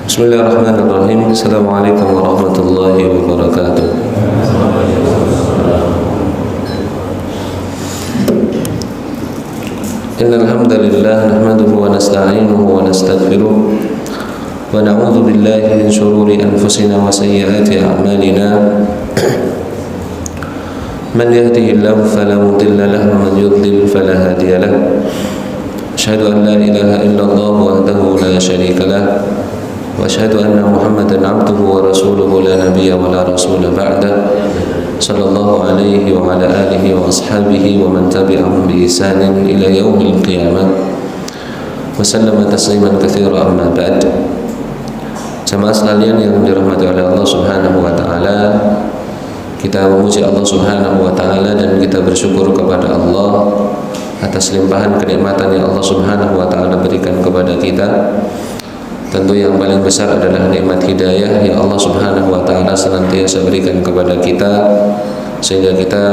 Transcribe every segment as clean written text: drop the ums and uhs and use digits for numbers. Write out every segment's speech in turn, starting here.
Bismillahirrahmanirrahim. Assalamualaikum warahmatullahi wabarakatuh. Innal hamdalillah nahmaduhu wa nasta'inuhu wa nastaghfiruh wa na'udzu billahi min shururi anfusina wa sayyiati a'malina. Man yahdihillahu fala mudilla lahu wa man yudlil fala hadiya lahu. Asyhadu an la ilaha illallah wahdahu la syarika lahu wa asyhadu anna Muhammadan 'abduhu wa rasuluhu la nabiyya wa la rasula ba'da. Sallallahu alaihi wa ala alihi wa ashabihi wa man tabi'ahum bi ihsanin ila yaumil qiyamah. Wa sallama tasliman katsira amma ba'd. Jamaah sekalian yang dirahmati oleh Allah Subhanahu wa taala, kita memuji Allah Subhanahu wa taala dan kita bersyukur kepada Allah atas limpahan kenikmatan yang Allah Subhanahu wa taala berikan kepada kita. Tentu yang paling besar adalah nikmat hidayah yang Allah Subhanahu wa taala senantiasa berikan kepada kita sehingga kita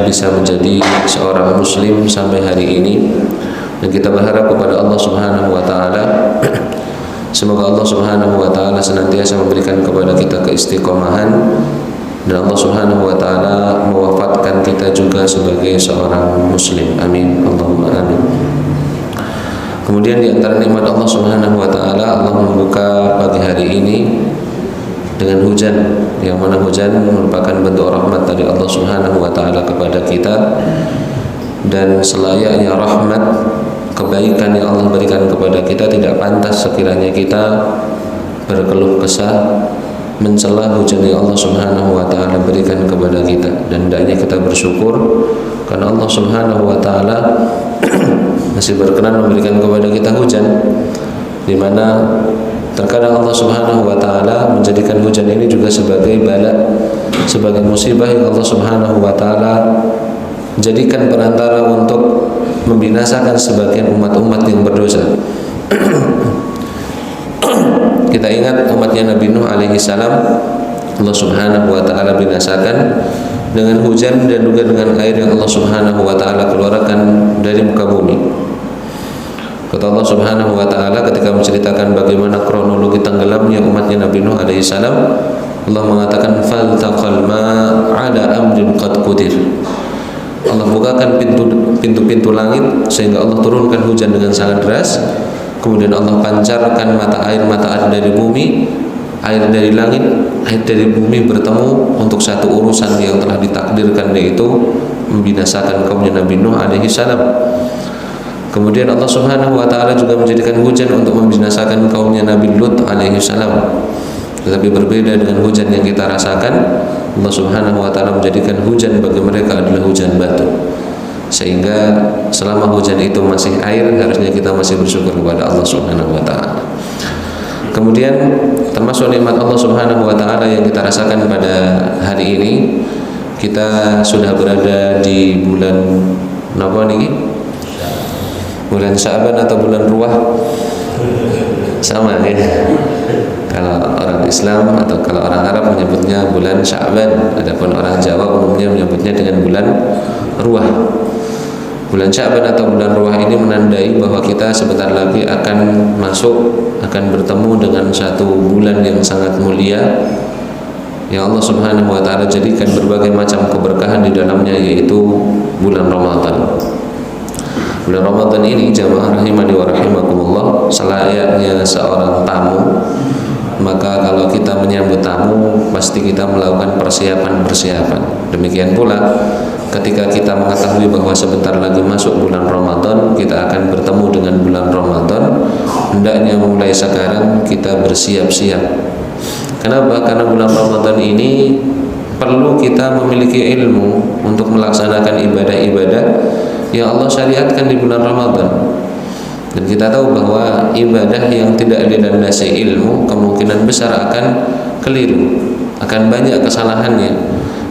bisa menjadi seorang muslim sampai hari ini. Dan kita berharap kepada Allah Subhanahu wa taala semoga Allah Subhanahu wa taala senantiasa memberikan kepada kita keistiqomahan dan Allah Subhanahu wa taala mewafatkan kita juga sebagai seorang muslim. Amin. Allahumma amin. Kemudian di antara nikmat Allah Subhanahu wa taala, Allah membuka pagi hari ini dengan hujan, yang mana hujan merupakan bentuk rahmat dari Allah Subhanahu wa taala kepada kita. Dan selayaknya rahmat, kebaikan yang Allah berikan kepada kita, tidak pantas sekiranya kita berkeluh kesah mencela hujan yang Allah Subhanahu wa taala berikan kepada kita. Dan hendaknya kita bersyukur karena Allah Subhanahu wa taala masih berkenan memberikan kepada kita hujan, di mana terkadang Allah Subhanahu wa taala menjadikan hujan ini juga sebagai bala, sebagai musibah yang Allah Subhanahu wa taala jadikan perantara untuk membinasakan sebagian umat-umat yang berdosa. Kita ingat umatnya Nabi Nuh alaihi salam, Allah Subhanahu wa taala binasakan dengan hujan dan juga dengan air yang Allah Subhanahu wa taala keluarkan dari muka bumi. Kata Allah Subhanahu wa taala ketika menceritakan bagaimana kronologi tenggelamnya umatnya Nabi Nuh alaihi salam, Allah mengatakan faltaqal ma'ala amrin qad qudir. Allah bukakan pintu-pintu langit sehingga Allah turunkan hujan dengan sangat deras. Kemudian Allah pancarkan mata air dari bumi, air dari langit, air dari bumi bertemu untuk satu urusan yang telah ditakdirkan, yaitu membinasakan kaumnya Nabi Nuh alaihi salam. Kemudian Allah Subhanahu wa taala juga menjadikan hujan untuk membinasakan kaumnya Nabi Lut alaihi salam. Tetapi berbeda dengan hujan yang kita rasakan, Allah Subhanahu wa taala menjadikan hujan bagi mereka adalah hujan batu. Sehingga selama hujan itu masih air, harusnya kita masih bersyukur kepada Allah Subhanahu wa taala. Kemudian termasuk nikmat Allah Subhanahu wa taala yang kita rasakan pada hari ini, kita sudah berada di bulan apa nih? Bulan Sya'ban atau bulan Ruwah? Sama ya. Kalau orang Islam atau kalau orang Arab menyebutnya bulan Sya'ban, adapun orang Jawa umumnya menyebutnya dengan bulan Ruwah. Bulan Sya'ban atau bulan Ruwah ini menandai bahwa kita sebentar lagi akan bertemu dengan satu bulan yang sangat mulia yang Allah Subhanahu wa taala jadikan berbagai macam keberkahan di dalamnya, yaitu bulan Ramadan. Bulan Ramadan ini, jamaah rahimani wa rahimakumullah, selayaknya seorang tamu, maka kalau kita menyambut tamu pasti kita melakukan persiapan. Demikian pula ketika kita mengetahui bahwa sebentar lagi masuk bulan Ramadan, kita akan bertemu dengan bulan Ramadan, hendaknya mulai sekarang kita bersiap-siap. Kenapa? Karena bulan Ramadan ini perlu kita memiliki ilmu untuk melaksanakan ibadah-ibadah yang Allah syariatkan di bulan Ramadan. Dan kita tahu bahwa ibadah yang tidak dilandasi ilmu kemungkinan besar akan keliru, akan banyak kesalahannya.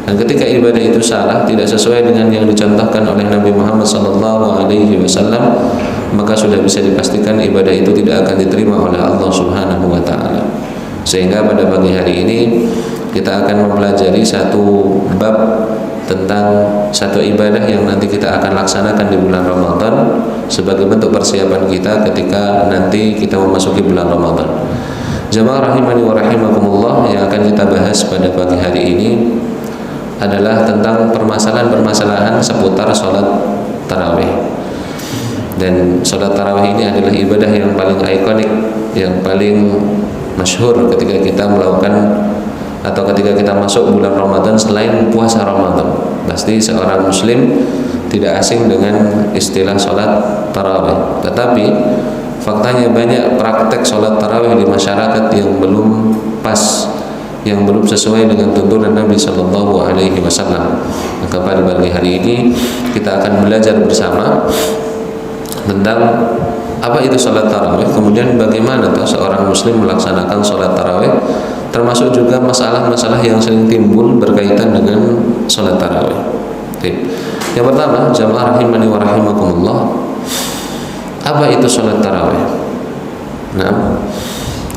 Dan ketika ibadah itu salah, tidak sesuai dengan yang dicontohkan oleh Nabi Muhammad SAW, maka sudah bisa dipastikan ibadah itu tidak akan diterima oleh Allah Subhanahu wa taala. Sehingga pada pagi hari ini kita akan mempelajari satu bab tentang satu ibadah yang nanti kita akan laksanakan di bulan Ramadan sebagai bentuk persiapan kita ketika nanti kita memasuki bulan Ramadan. Jamaah rahimani wa rahimakumullah, yang akan kita bahas pada pagi hari ini adalah tentang permasalahan-permasalahan seputar sholat tarawih. Dan sholat tarawih ini adalah ibadah yang paling ikonik, yang paling masyhur ketika kita melakukan atau ketika kita masuk bulan Ramadan selain puasa Ramadan. Pasti seorang muslim tidak asing dengan istilah sholat tarawih. Tetapi faktanya banyak praktek sholat tarawih di masyarakat yang belum pas, yang belum sesuai dengan tuntunan Nabi Shallallahu Alaihi Wasallam. Maka pada pagi hari ini kita akan belajar bersama tentang apa itu sholat tarawih, kemudian bagaimana seorang muslim melaksanakan sholat tarawih, termasuk juga masalah-masalah yang sering timbul berkaitan dengan sholat tarawih. Yang pertama, jamaah rahimani wa rahimakumullah, apa itu sholat tarawih? Nah,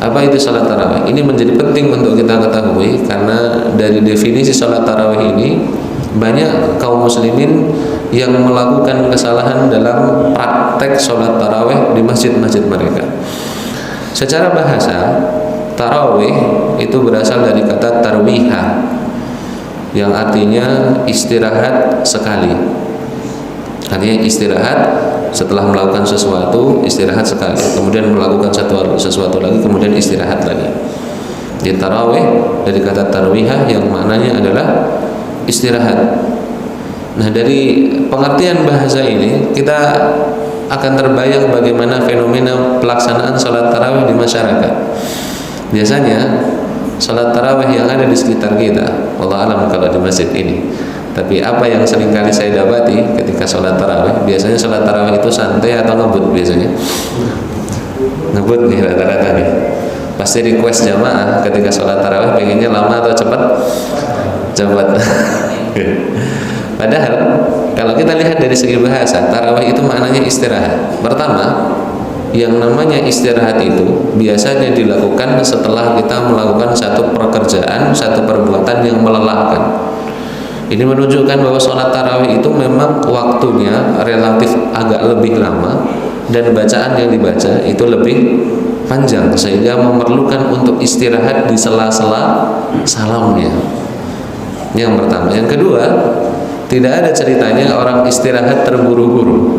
apa itu sholat tarawih? Ini menjadi penting untuk kita ketahui, karena dari definisi sholat tarawih ini banyak kaum muslimin yang melakukan kesalahan dalam praktek sholat tarawih di masjid-masjid mereka. Secara bahasa, tarawih itu berasal dari kata tarwiha, yang artinya istirahat sekali. Artinya istirahat setelah melakukan sesuatu, istirahat sekali, kemudian melakukan sesuatu lagi, kemudian istirahat lagi. Di tarawih dari kata tarwihah yang maknanya adalah istirahat. Nah, dari pengertian bahasa ini kita akan terbayang bagaimana fenomena pelaksanaan sholat tarawih di masyarakat. Biasanya sholat tarawih yang ada di sekitar kita, wallahu alam kalau di masjid ini, tapi apa yang sering kali saya dapati ketika sholat tarawih, biasanya sholat tarawih itu santai atau ngebut. Biasanya ngebut nih rata-rata nih. Pasti request jamaah ketika sholat tarawih pengennya lama atau cepat. Padahal kalau kita lihat dari segi bahasa, tarawih itu maknanya istirahat. Pertama, yang namanya istirahat itu biasanya dilakukan setelah kita melakukan satu pekerjaan, satu perbuatan yang melelahkan. Ini menunjukkan bahwa sholat tarawih itu memang waktunya relatif agak lebih lama, dan bacaan yang dibaca itu lebih panjang, sehingga memerlukan untuk istirahat di sela-sela salamnya. Yang pertama. Yang kedua, tidak ada ceritanya orang istirahat terburu-buru.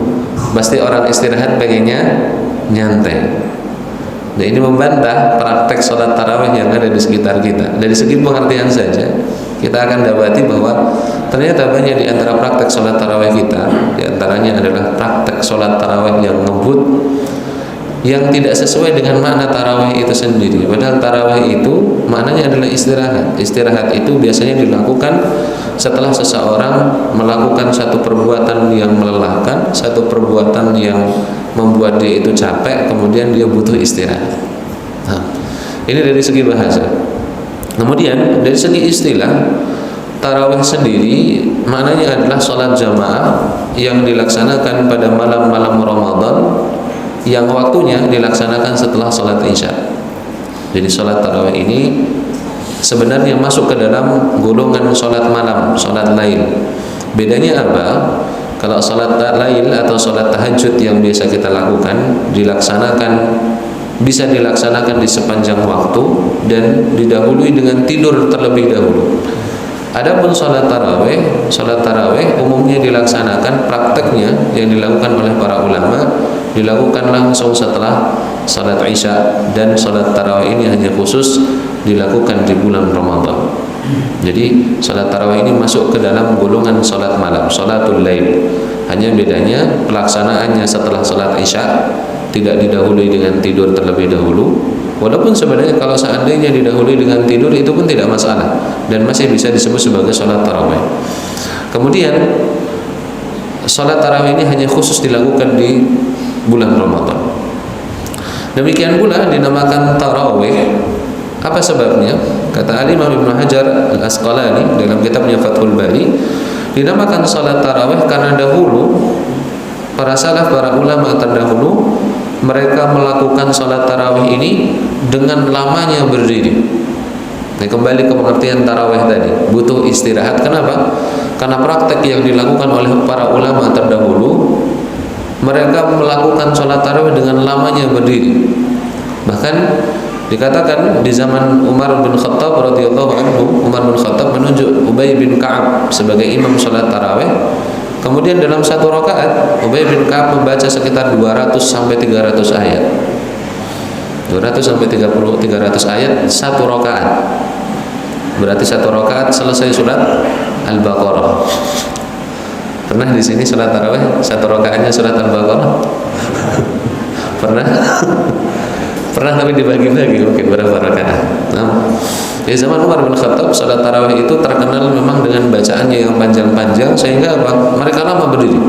Pasti orang istirahat pengennya nyantai. Nah, ini membantah praktek sholat tarawih yang ada di sekitar kita. Dari segi pengertian saja, kita akan dapati bahwa ternyata banyak di antara praktek sholat tarawih kita, di antaranya adalah praktek sholat tarawih yang ngebut, yang tidak sesuai dengan makna tarawih itu sendiri. Padahal tarawih itu maknanya adalah istirahat. Istirahat itu biasanya dilakukan setelah seseorang melakukan satu perbuatan yang melelahkan, satu perbuatan yang membuat dia itu capek, kemudian dia butuh istirahat. Nah, ini dari segi bahasa. Kemudian dari segi istilah, tarawih sendiri maknanya adalah sholat jamaah yang dilaksanakan pada malam-malam Ramadan, yang waktunya dilaksanakan setelah sholat isya. Jadi sholat tarawih ini sebenarnya masuk ke dalam golongan sholat malam, sholat lail. Bedanya apa? Kalau sholat lail atau sholat tahajud yang biasa kita lakukan bisa dilaksanakan di sepanjang waktu dan didahului dengan tidur terlebih dahulu. Adapun sholat tarawih umumnya dilaksanakan, prakteknya yang dilakukan oleh para ulama, dilakukan langsung setelah sholat isya, dan sholat tarawih ini hanya khusus dilakukan di bulan Ramadan. Jadi sholat tarawih ini masuk ke dalam golongan sholat malam, sholatul lail. Hanya bedanya pelaksanaannya setelah sholat isya, tidak didahului dengan tidur terlebih dahulu. Walaupun sebenarnya kalau seandainya didahului dengan tidur itu pun tidak masalah, dan masih bisa disebut sebagai sholat tarawih. Kemudian sholat tarawih ini hanya khusus dilakukan di bulan Ramadan. Demikian pula dinamakan tarawih. Apa sebabnya? Kata Imam Ibnu Hajar Al-Asqalani dalam kitabnya Fathul Bari, dinamakan sholat tarawih karena dahulu para salaf, para ulama terdahulu, mereka melakukan sholat tarawih ini dengan lamanya berdiri. Nah, kembali ke pengertian tarawih tadi, butuh istirahat. Kenapa? Karena praktek yang dilakukan oleh para ulama terdahulu, mereka melakukan sholat tarawih dengan lamanya berdiri. Bahkan Dikatakan di zaman Umar bin Khattab radhiyallahu anhu, Umar bin Khattab menunjuk Ubay bin Ka'ab sebagai imam salat tarawih. Kemudian dalam satu rakaat Ubay bin Ka'ab membaca sekitar 200 sampai 300 ayat. 200 sampai 300 ayat satu rakaat. Berarti satu rakaat selesai surat Al-Baqarah. Pernah di sini salat tarawih satu rakaatnya surat Al-Baqarah? Pernah? Pernah, tapi dibagi-bagi mungkin berapa rakaat. Nah, di zaman Umar bin Khattab salat tarawih itu terkenal memang dengan bacaannya yang panjang-panjang, sehingga apa? Mereka lama berdiri.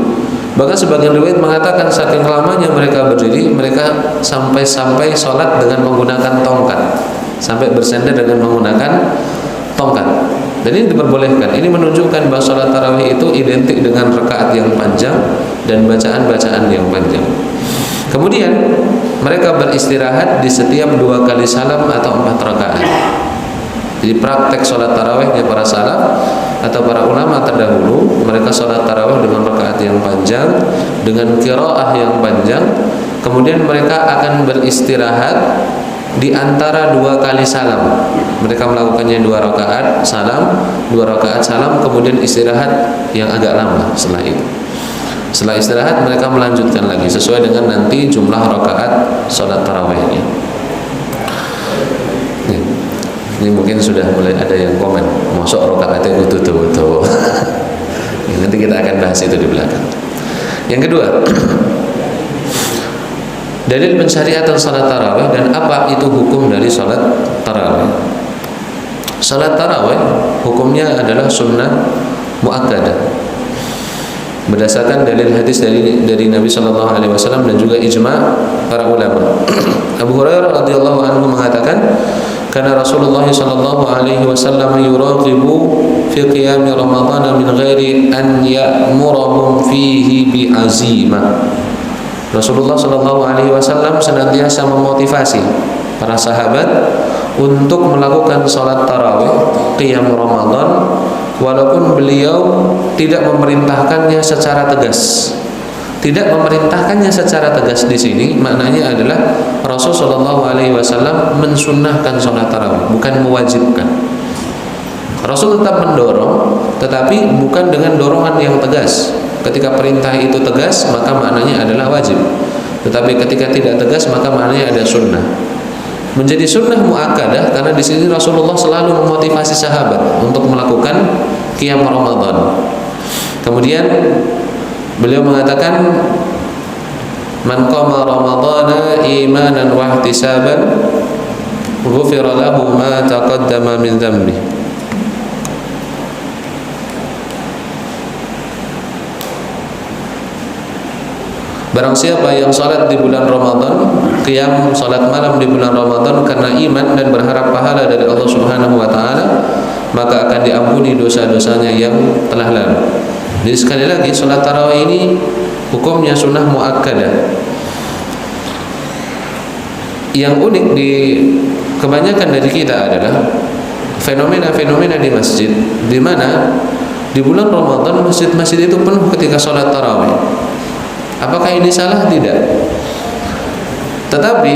Bahkan sebagian riwayat mengatakan saking lamanya mereka berdiri, mereka sampai salat dengan menggunakan tongkat, sampai bersandar dengan menggunakan tongkat. Dan ini diperbolehkan. Ini menunjukkan bahwa salat tarawih itu identik dengan rakaat yang panjang dan bacaan-bacaan yang panjang. Kemudian mereka beristirahat di setiap 2 kali salam atau 4 rakaat. Jadi praktek sholat tarawihnya para salaf atau para ulama terdahulu, mereka sholat tarawih dengan rakaat yang panjang, dengan qiraah yang panjang. Kemudian mereka akan beristirahat di antara 2 kali salam. Mereka melakukannya 2 rakaat salam, 2 rakaat salam, kemudian istirahat yang agak lama setelah itu. Setelah istirahat mereka melanjutkan lagi sesuai dengan nanti jumlah rakaat sholat tarawihnya. Ini mungkin sudah mulai ada yang komen, masuk rakaatnya tuh. Nanti kita akan bahas itu di belakang. Yang kedua, dalil pensyariatan sholat tarawih dan apa itu hukum dari sholat tarawih. Sholat tarawih hukumnya adalah sunnah muakkadah berdasarkan dalil hadis dari Nabi Shallallahu Alaihi Wasallam dan juga ijma para ulama. Abu Hurairah radhiyallahu anhu mengatakan, karena Rasulullah Shallallahu Alaihi Wasallam yuraqibu fi qiyam Ramadan min ghairi an ya'murahum fihi bi azimah. Rasulullah Shallallahu Alaihi Wasallam senantiasa memotivasi para sahabat untuk melakukan salat tarawih qiyam Ramadan, walaupun beliau tidak memerintahkannya secara tegas. Tidak memerintahkannya secara tegas di sini maknanya adalah Rasul Shallallahu Alaihi Wasallam mensunnahkan sholat tarawih, bukan mewajibkan. Rasul tetap mendorong, tetapi bukan dengan dorongan yang tegas. Ketika perintah itu tegas, maka maknanya adalah wajib. Tetapi ketika tidak tegas, maka maknanya ada sunnah. Menjadi sunnah muakkadah karena di sini Rasulullah selalu memotivasi sahabat untuk melakukan qiyam Ramadan. Kemudian beliau mengatakan, man qama ramadhana imanan wa ihtisaban ghufira lahu ma taqaddama min dhanbi. Barang siapa yang salat di bulan Ramadan, qiyam salat malam di bulan Ramadan karena iman dan berharap pahala dari Allah Subhanahu wa taala, maka akan diampuni dosa-dosanya yang telah lalu. Jadi sekali lagi salat tarawih ini hukumnya sunnah muakkadah. Yang unik di kebanyakan dari kita adalah fenomena-fenomena di masjid, di mana di bulan Ramadan masjid-masjid itu penuh ketika salat tarawih. Apakah ini salah? Tidak. Tetapi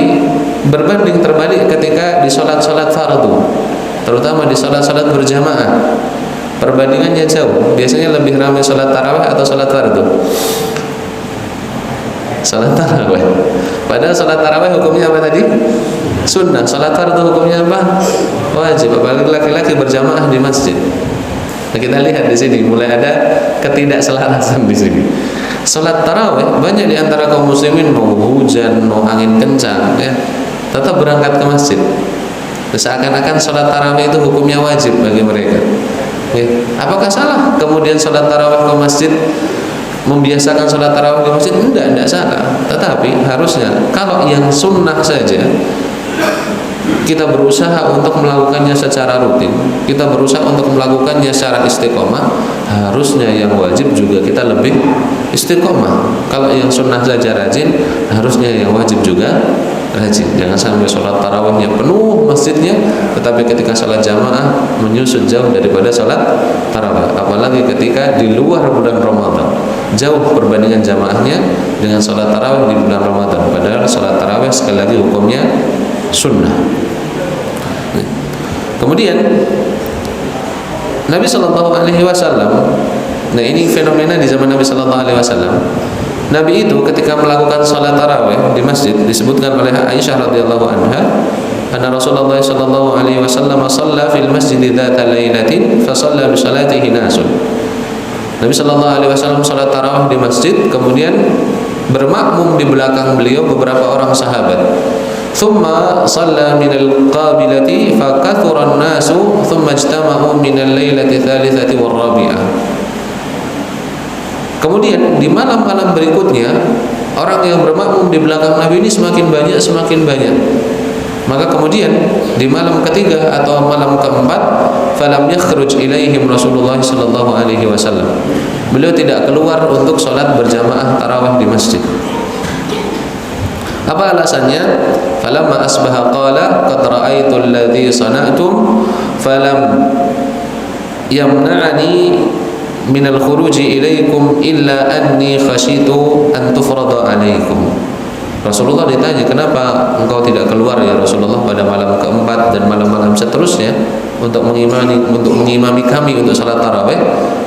berbanding terbalik ketika di salat-salat fardu, terutama di salat-salat berjamaah, perbandingannya jauh. Biasanya lebih ramai salat tarawih atau salat fardu? Salat tarawih. Padahal salat tarawih hukumnya apa tadi? Sunnah. Salat fardu hukumnya apa? Wajib. Apalagi laki-laki berjamaah di masjid. Nah, kita lihat di sini mulai ada ketidakselarasan di sini. Salat tarawih banyak di antara kaum muslimin, mau hujan, mau angin kencang, ya, tetap berangkat ke masjid. Seakan-akan salat tarawih itu hukumnya wajib bagi mereka. Ya. Apakah salah kemudian salat tarawih ke masjid, membiasakan salat tarawih ke masjid? Tidak salah. Tetapi harusnya kalau yang sunnah saja kita berusaha untuk melakukannya secara rutin, kita berusaha untuk melakukannya secara istiqomah, harusnya yang wajib juga kita lebih istiqomah. Kalau yang sunnah saja rajin, harusnya yang wajib juga rajin. Jangan sampai sholat tarawihnya penuh masjidnya, tetapi ketika sholat jamaah menyusut jauh daripada sholat tarawih. Apalagi ketika di luar bulan Ramadan, jauh perbandingan jamaahnya dengan sholat tarawih di bulan Ramadan. Padahal sholat tarawih sekali lagi hukumnya sunnah. Kemudian Nabi Shallallahu Alaihi Wasallam, nah ini fenomena di zaman Nabi Shallallahu Alaihi Wasallam. Nabi itu ketika melakukan salat tarawih di masjid, disebutkan oleh Aisyah radhiyallahu anha, anna Rasulullah sallallahu alaihi wasallam shalla fil masjid dzata lailatin fa shalla bi salatihi nasun. Nabi sallallahu alaihi wasallam salat tarawih di masjid, kemudian bermakmum di belakang beliau beberapa orang sahabat. Thumma shalla min al-qabilati fa kathura an-nasu thumma ijtama'u min al-lailati thalithati war-rabi'ah. Kemudian di malam-malam berikutnya orang yang bermakmum di belakang Nabi ini semakin banyak. Maka kemudian di malam ketiga atau malam keempat, falam yakhruj ilaihim Rasulullah sallallahu alaihi wasallam. Beliau tidak keluar untuk sholat berjamaah tarawih di masjid. Apa alasannya? Falamma asbaha qala qad ra'aitu alladhi sana'tum falam yamna'ani minal khuruji ilaikum illa anni khashitu an tufrada alaikum. Rasulullah ditanya, kenapa engkau tidak keluar ya Rasulullah pada malam keempat dan malam-malam seterusnya untuk mengimami kami untuk salat tarawih?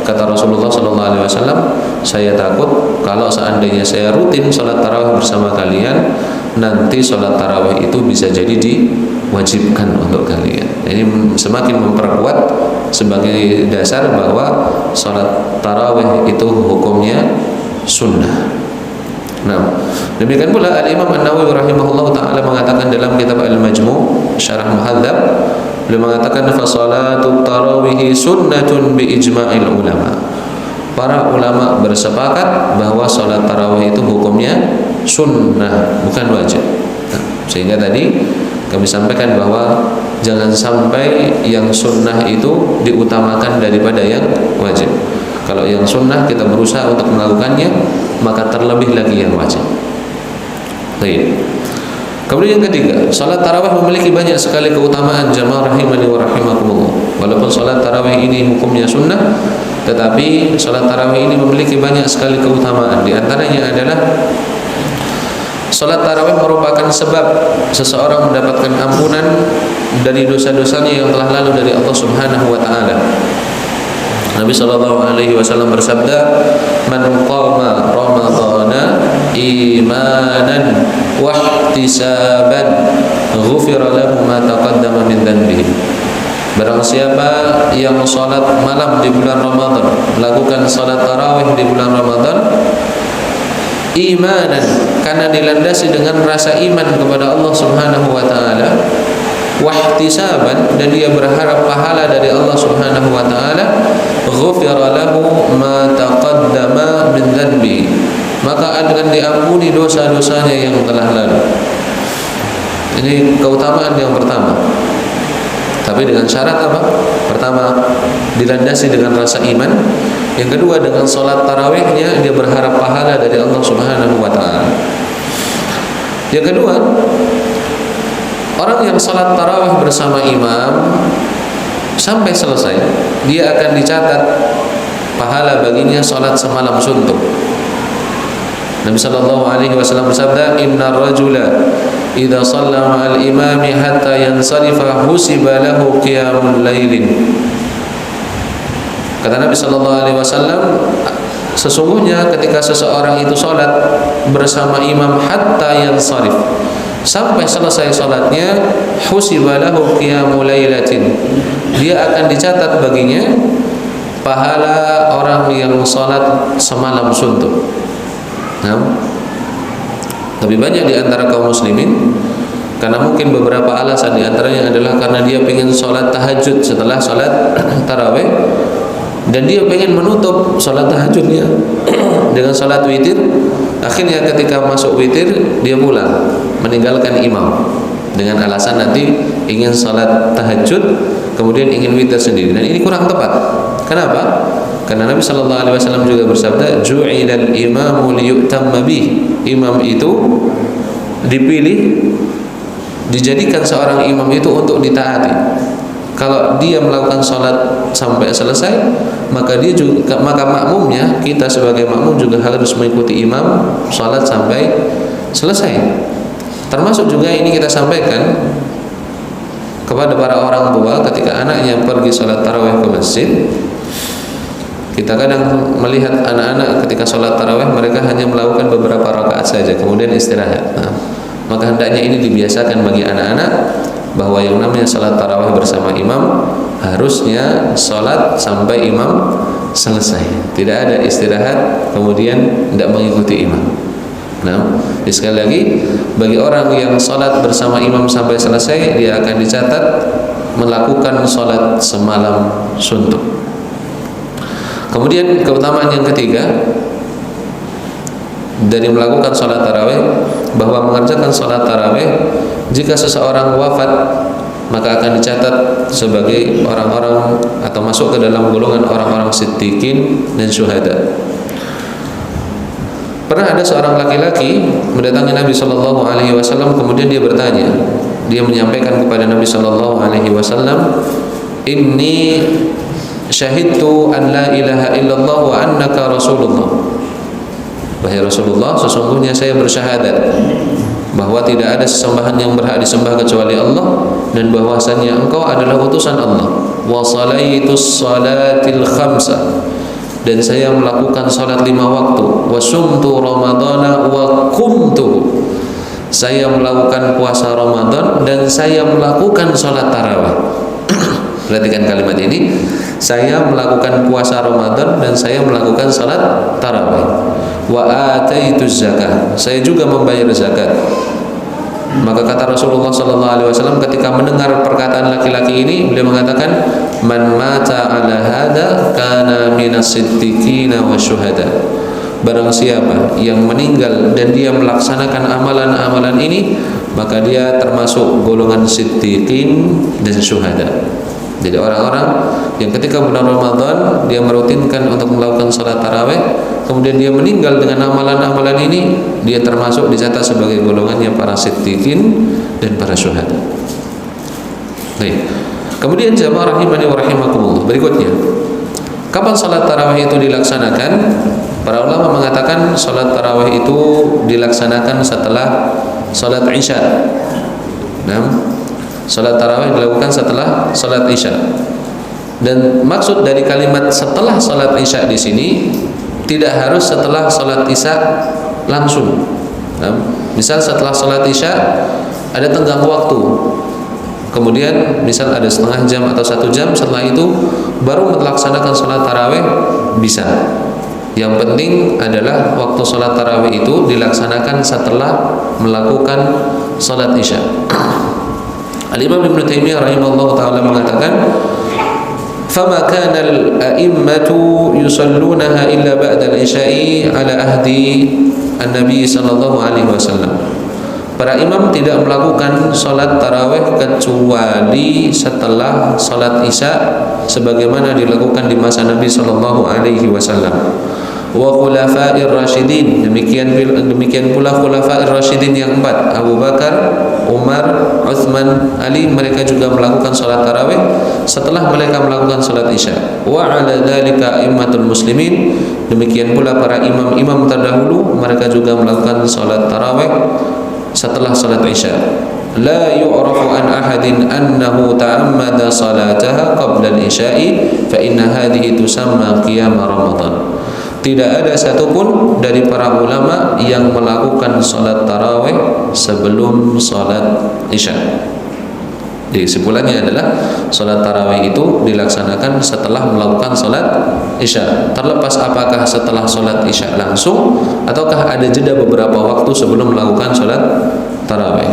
Kata Rasulullah sallallahu alaihi wasallam, saya takut kalau seandainya saya rutin salat tarawih bersama kalian, nanti salat tarawih itu bisa jadi diwajibkan untuk kalian. Ini semakin memperkuat sebagai dasar bahwa salat tarawih itu hukumnya sunnah. Nah, demikian pula Al-Imam An-Nawawi rahimahullah ta'ala mengatakan dalam kitab Al-Majmu' Syarah Muhadzab, beliau mengatakan fa salatut tarawih sunnatun bi ijma'il ulama. Para ulama bersepakat bahwa salat tarawih itu hukumnya sunnah, bukan wajib. Nah, sehingga tadi kami sampaikan bahwa jangan sampai yang sunnah itu diutamakan daripada yang wajib. Kalau yang sunnah kita berusaha untuk melakukannya, maka terlebih lagi yang wajib. Baik. Kemudian yang ketiga, salat tarawih memiliki banyak sekali keutamaan, jamaah rahimani wa rahimakumullah. Walaupun salat tarawih ini hukumnya sunnah, tetapi salat tarawih ini memiliki banyak sekali keutamaan. Di antaranya adalah salat tarawih merupakan sebab seseorang mendapatkan ampunan dari dosa-dosanya yang telah lalu dari Allah Subhanahu wa taala. Nabi sallallahu alaihi wasallam bersabda, "Man qama ramadhana imanan wa ihtisaban, ghufira lahu ma taqaddama min dhanbihi." Barang siapa yang salat malam di bulan Ramadan, melakukan salat tarawih di bulan Ramadan imanan, karena dilandasi dengan rasa iman kepada Allah Subhanahu wa taala, wahtisaban, dan dia berharap pahala dari Allah Subhanahu wa taala, ghufira lahu ma taqaddama min dhanbi, maka akan diampuni dosa-dosanya yang telah lalu. Ini keutamaan yang pertama. Tapi dengan syarat apa? Pertama, dilandasi dengan rasa iman. Yang kedua, dengan salat tarawihnya dia berharap pahala dari Allah Subhanahu wa taala. Yang kedua, orang yang salat tarawih bersama imam sampai selesai, dia akan dicatat pahala baginya salat semalam suntuk. Nabi sallallahu alaihi wasallam bersabda, "Innar rajula idza shalla ma'al imami hatta yansarifa husiba lahu qiyamul lailin." Kata Nabi sallallahu alaihi wasallam, sesungguhnya ketika seseorang itu salat bersama imam hatta yansarif, sampai selesai salatnya, husiba lahu qiyamul lailatin, dia akan dicatat baginya pahala orang yang salat semalam suntuk. Nah, lebih banyak di antara kaum muslimin, karena mungkin beberapa alasan, di antaranya adalah karena dia pengen sholat tahajud setelah sholat tarawih, dan dia pengen menutup sholat tahajudnya dengan sholat witir. Akhirnya ketika masuk witir dia pulang, meninggalkan imam dengan alasan nanti ingin sholat tahajud, kemudian ingin witir sendiri, dan ini kurang tepat. Kenapa? Karena Nabi sallallahu alaihi wasallam juga bersabda, "Ju'ilal imamu liyu'tamma bih." Imam itu dipilih, dijadikan seorang imam itu untuk ditaati. Kalau dia melakukan salat sampai selesai, maka makmumnya, kita sebagai makmum juga harus mengikuti imam salat sampai selesai. Termasuk juga ini kita sampaikan, kepada para orang tua ketika anaknya pergi sholat tarawih ke masjid. Kita kadang melihat anak-anak ketika sholat tarawih mereka hanya melakukan beberapa rakaat saja kemudian istirahat. Maka hendaknya ini dibiasakan bagi anak-anak bahwa yang namanya sholat tarawih bersama imam harusnya sholat sampai imam selesai. Tidak ada istirahat kemudian tidak mengikuti imam. Sekali lagi, bagi orang yang sholat bersama imam sampai selesai, dia akan dicatat melakukan sholat semalam suntuk. Kemudian keutamaan yang ketiga dari melakukan sholat tarawih, bahwa mengerjakan sholat tarawih jika seseorang wafat maka akan dicatat sebagai orang-orang atau masuk ke dalam golongan orang-orang siddiqin dan syuhada. Pernah ada seorang laki-laki mendatangi Nabi Shallallahu Alaihi Wasallam, kemudian dia bertanya, dia menyampaikan kepada Nabi Shallallahu Alaihi Wasallam, "Inni syahidtu an la ilaha illallah wa annaka rasulullah." Wahai Rasulullah, sesungguhnya saya bersyahadat bahwa tidak ada sesembahan yang berhak disembah kecuali Allah dan bahwasannya engkau adalah utusan Allah. Wa salaitus salatil khamsa, dan saya melakukan salat 5 waktu. Wa sumtu ramadhana wa qumtu, saya melakukan puasa Ramadan dan saya melakukan salat tarawih. Perhatikan kalimat ini, saya melakukan puasa Ramadan dan saya melakukan salat tarawih. Wa ataituz zakah, saya juga membayar zakat. Maka kata Rasulullah SAW ketika mendengar perkataan laki-laki ini, beliau mengatakan, "Man mata ala hada kana minas siddiqina wasyuhada." Barang siapa yang meninggal dan dia melaksanakan amalan-amalan ini, maka dia termasuk golongan siddiqin dan syuhada. Jadi orang-orang yang ketika bulan Ramadan dia merutinkan untuk melakukan salat tarawih, kemudian dia meninggal dengan amalan-amalan ini, dia termasuk dicatat sebagai golongannya para siddiqin dan para syuhada. Baik. Kemudian jamaah rahimani wa rahimakumullah, berikutnya, kapan salat tarawih itu dilaksanakan? Para ulama mengatakan salat tarawih itu dilaksanakan setelah salat Isya. Salat tarawih dilakukan setelah salat Isya. Dan maksud dari kalimat setelah salat Isya di sini tidak harus setelah salat Isya langsung. Misal setelah salat Isya ada tenggang waktu, kemudian misal ada setengah jam atau 1 jam, setelah itu baru melaksanakan salat tarawih, bisa. Yang penting adalah waktu salat tarawih itu dilaksanakan setelah melakukan salat Isya. Al-Imam Ibnu Taimiyah rahimahullah ta'ala mengatakan, "Fama kana al-a'immatu yusallunaha illa ba'da al-isya'i ala ahdi an-nabi sallallahu alaihi wasallam." Para imam tidak melakukan salat tarawih kecuali setelah salat Isya sebagaimana dilakukan di masa Nabi sallallahu alaihi wasallam. Wa khulafa'ir rasyidin, demikian pula khulafa'ir rasyidin yang 4, Abu Bakar, Umar, Utsman, Ali, mereka juga melakukan salat tarawih setelah mereka melakukan salat Isya. Wa 'ala dzalika a'immatul muslimin, demikian pula para imam-imam terdahulu mereka juga melakukan salat tarawih setelah salat Isya. La yu'rafu an ahadin annahu ta'ammada salataha qabla al-isya'i fa inna hadhihi tusamma qiyam Ramadan. Tidak ada satupun dari para ulama yang melakukan salat tarawih sebelum salat Isya. Jadi kesimpulannya adalah salat tarawih itu dilaksanakan setelah melakukan salat Isya. Terlepas apakah setelah salat Isya langsung ataukah ada jeda beberapa waktu sebelum melakukan salat tarawih.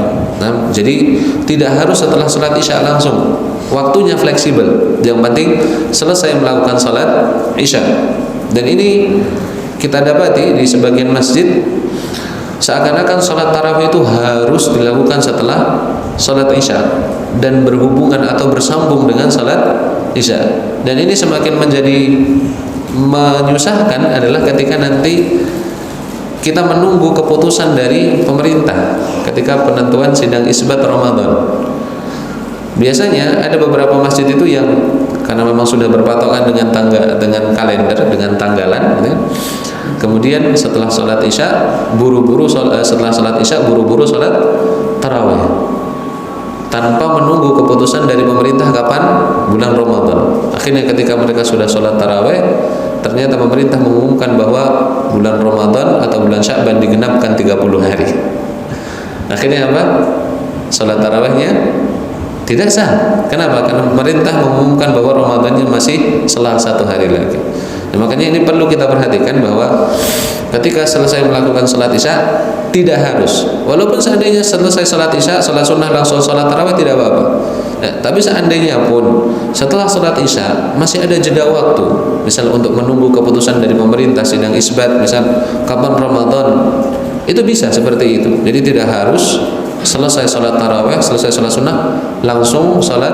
Jadi tidak harus setelah salat Isya langsung. Waktunya fleksibel. Yang penting selesai melakukan salat Isya. Dan ini kita dapati di sebagian masjid seakan-akan salat tarawih itu harus dilakukan setelah salat Isya dan berhubungan atau bersambung dengan salat Isya. Dan ini semakin menjadi menyusahkan adalah ketika nanti kita menunggu keputusan dari pemerintah ketika penentuan sidang isbat Ramadan. Biasanya ada beberapa masjid itu yang karena memang sudah berpatokan dengan kalender, dengan tanggalan, gitu. Kemudian setelah salat Isya buru-buru salat tarawih. tanpa menunggu keputusan dari pemerintah kapan bulan Ramadan. Akhirnya ketika mereka sudah sholat tarawih, ternyata pemerintah mengumumkan bahwa bulan Ramadan atau bulan Sya'ban digenapkan 30 hari. Akhirnya apa? Sholat tarawihnya tidak sah. Kenapa? Karena pemerintah mengumumkan bahwa Ramadannya masih selang 1 hari lagi. Nah, makanya ini perlu kita perhatikan bahwa ketika selesai melakukan sholat isya tidak harus, walaupun seandainya selesai sholat isya, sholat sunnah langsung sholat tarawih tidak apa-apa. Nah, tapi seandainya pun setelah sholat isya masih ada jeda waktu, misal untuk menunggu keputusan dari pemerintah sidang isbat, misal kapan Ramadan, itu bisa seperti itu. Jadi tidak harus selesai sholat tarawih, selesai sholat sunnah langsung sholat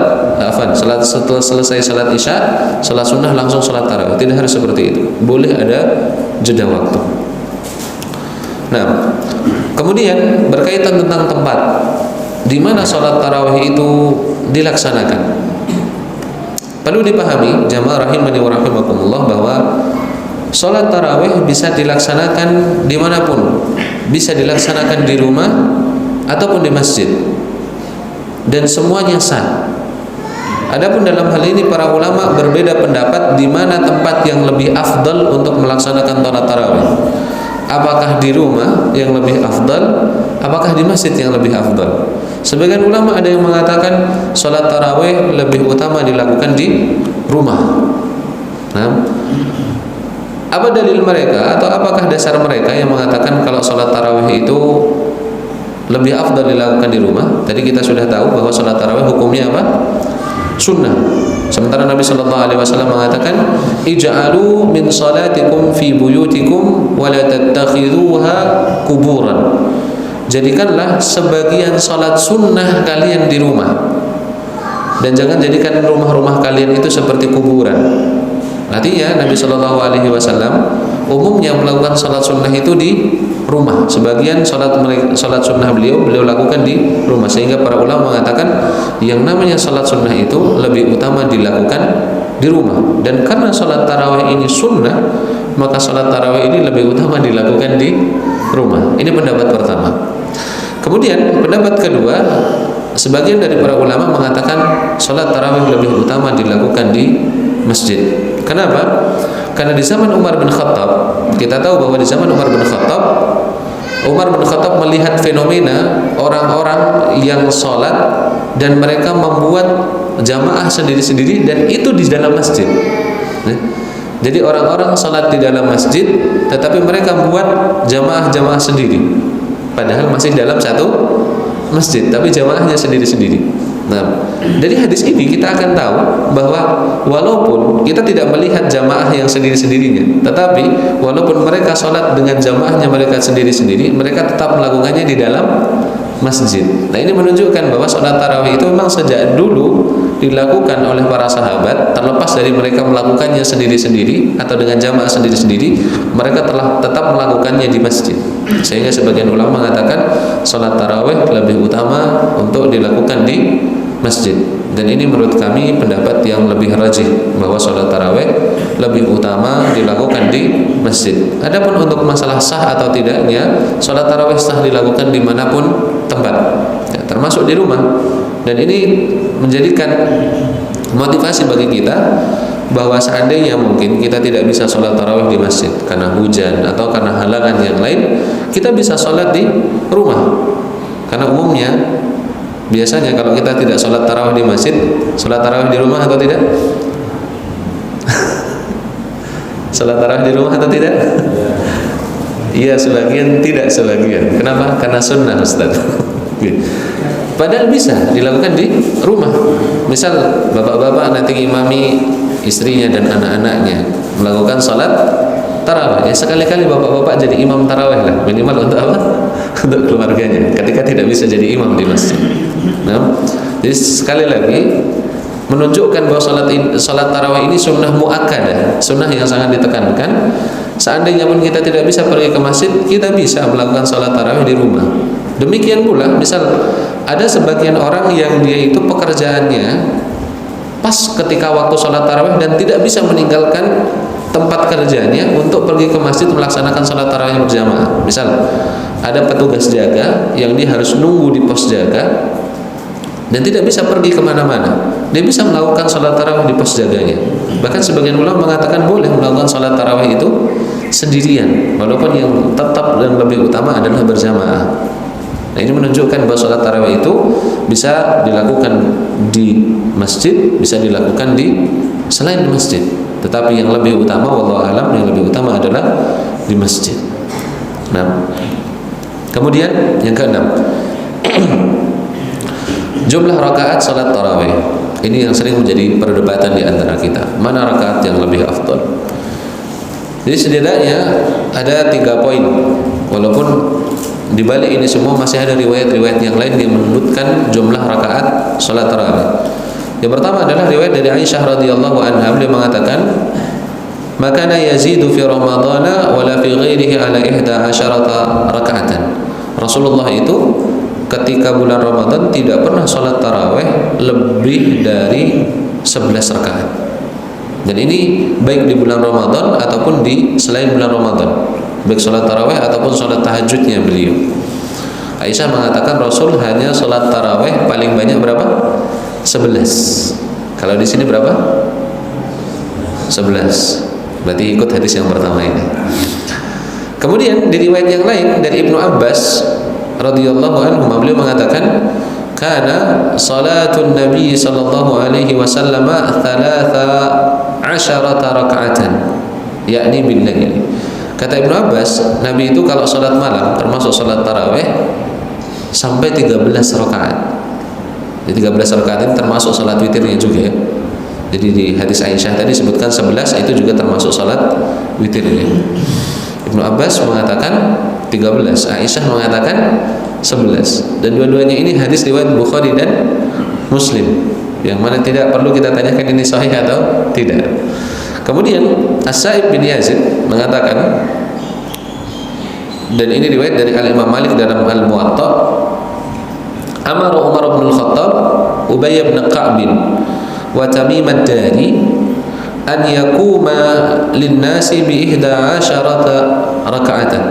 setelah selesai sholat isya, sholat sunnah langsung sholat tarawih. Tidak harus seperti itu. Boleh ada jeda waktu. Nah, kemudian berkaitan tentang tempat di mana sholat tarawih itu dilaksanakan, perlu dipahami jamaah rahimani wa rahimakumullah bahwa sholat tarawih bisa dilaksanakan dimanapun, bisa dilaksanakan di rumah ataupun di masjid, dan semuanya sah. Adapun dalam hal ini para ulama berbeda pendapat di mana tempat yang lebih afdal untuk melaksanakan sholat tarawih. Apakah di rumah yang lebih afdal, apakah di masjid yang lebih afdal? Sebagian ulama ada yang mengatakan sholat tarawih lebih utama dilakukan di rumah. Nah, apa dalil mereka atau apakah dasar mereka yang mengatakan kalau sholat tarawih itu lebih afdal dilakukan di rumah? Tadi kita sudah tahu bahwa sholat tarawih hukumnya apa? Sunnah. Sementara Nabi Shallallahu Alaihi Wasallam mengatakan, ij'alu min salatikum fi buyutikum wa la tattakhiduha kuburan. Jadikanlah sebagian sholat sunnah kalian di rumah, dan jangan jadikan rumah-rumah kalian itu seperti kuburan. Artinya Nabi Shallallahu Alaihi Wasallam umumnya melakukan sholat sunnah itu di rumah. Sebagian sholat sunnah beliau lakukan di rumah, sehingga para ulama mengatakan yang namanya sholat sunnah itu lebih utama dilakukan di rumah. Dan karena sholat tarawih ini sunnah, maka sholat tarawih ini lebih utama dilakukan di rumah. Ini pendapat pertama. Kemudian pendapat kedua, sebagian dari para ulama mengatakan sholat tarawih lebih utama dilakukan di masjid. Kenapa? Karena di zaman Umar bin Khattab, kita tahu bahwa di zaman Umar bin Khattab melihat fenomena orang-orang yang sholat dan mereka membuat jamaah sendiri-sendiri, dan itu di dalam masjid. Jadi orang-orang sholat di dalam masjid, tetapi mereka membuat jamaah-jamaah sendiri, padahal masih dalam satu masjid, tapi jamaahnya sendiri-sendiri. Nah, dari hadis ini kita akan tahu bahwa walaupun kita tidak melihat jamaah yang sendiri-sendirinya, tetapi walaupun mereka sholat dengan jamaahnya mereka sendiri-sendiri, mereka tetap melakukannya di dalam masjid. Nah, ini menunjukkan bahwa sholat tarawih itu memang sejak dulu dilakukan oleh para sahabat, terlepas dari mereka melakukannya sendiri-sendiri atau dengan jamaah sendiri-sendiri, mereka telah tetap melakukannya di masjid. Sehingga sebagian ulama mengatakan sholat tarawih lebih utama untuk dilakukan di masjid. Dan ini menurut kami pendapat yang lebih rajih, bahwa sholat tarawih lebih utama dilakukan di masjid. Adapun untuk masalah sah atau tidaknya sholat tarawih sah dilakukan dimanapun tempat, ya, termasuk di rumah. Dan ini menjadikan motivasi bagi kita bahwa seandainya mungkin kita tidak bisa sholat tarawih di masjid karena hujan atau karena halangan yang lain, kita bisa sholat di rumah. Karena umumnya biasanya kalau kita tidak sholat tarawih di masjid, sholat tarawih di rumah atau tidak? Sholat tarawih di rumah atau tidak? Iya, sebagian, tidak sebagian. Kenapa? Karena sunnah, Ustaz. Padahal bisa dilakukan di rumah. Misal bapak-bapak nanti imami istrinya dan anak-anaknya melakukan sholat tarawih, ya sekali-kali bapak-bapak jadi imam tarawih lah, minimal untuk apa? Untuk keluarganya, ketika tidak bisa jadi imam di masjid. Nah, jadi sekali lagi menunjukkan bahwa sholat tarawih ini sunnah muakkadah, sunnah yang sangat ditekankan. Seandainya pun kita tidak bisa pergi ke masjid, kita bisa melakukan sholat tarawih di rumah. Demikian pula, misal ada sebagian orang yang dia itu pekerjaannya pas ketika waktu sholat tarawih dan tidak bisa meninggalkan tempat kerjanya untuk pergi ke masjid melaksanakan sholat tarawih berjamaah. Misal ada petugas jaga yang dia harus nunggu di pos jaga dan tidak bisa pergi kemana-mana. Dia bisa melakukan salat tarawih di pos jaganya. Bahkan sebagian ulama mengatakan boleh melakukan salat tarawih itu sendirian, walaupun yang tetap dan lebih utama adalah berjamaah. Nah, ini menunjukkan bahwa salat tarawih itu bisa dilakukan di masjid, bisa dilakukan di selain masjid. Tetapi yang lebih utama, wallahu alam, yang lebih utama adalah di masjid. Nah, kemudian yang keenam, jumlah rakaat salat tarawih. Ini yang sering menjadi perdebatan di antara kita. Mana rakaat yang lebih afdal? Jadi setidaknya ada 3 poin. Walaupun di balik ini semua masih ada riwayat-riwayat yang lain yang menyebutkan jumlah rakaat salat tarawih. Yang pertama adalah riwayat dari Aisyah radhiyallahu anha, beliau mengatakan, "Makana yazidu fi Ramadhana wa la fi ghairihi ala 11 raka'atan." Rasulullah itu ketika bulan Ramadan tidak pernah salat tarawih lebih dari 11 rakaat. Dan ini baik di bulan Ramadan ataupun di selain bulan Ramadan, baik salat tarawih ataupun salat tahajudnya beliau. Aisyah mengatakan Rasul hanya salat tarawih paling banyak berapa? 11. Kalau di sini berapa? 11. Berarti ikut hadis yang pertama ini. Kemudian di riwayat yang lain dari Ibnu Abbas radhiyallahu anhu, beliau mengatakan, "Kana salatun Nabi sallallahu alaihi wasallam 13 raka'atan, yakni bil lail." Kata Ibnu Abbas, Nabi itu kalau salat malam termasuk salat tarawih sampai 13 rakaat. Jadi 13 rakaat ini termasuk salat witirnya juga ya. Jadi di hadis Aisyah tadi sebutkan 11, itu juga termasuk salat witirnya. Ibnu Abbas mengatakan 13, Aisyah mengatakan 11. Dan dua-duanya ini hadis riwayat Bukhari dan Muslim, yang mana tidak perlu kita tanyakan ini sahih atau tidak. Kemudian As-Sa'ib bin Yazid mengatakan, dan ini riwayat dari Al-Imam Malik dalam Al-Muwatta, Amara Umar bin Al-Khattab Ubay bin Ka'b wa Tamim ad-Dari an yakuma lin-nasi bi 11 raka'atan.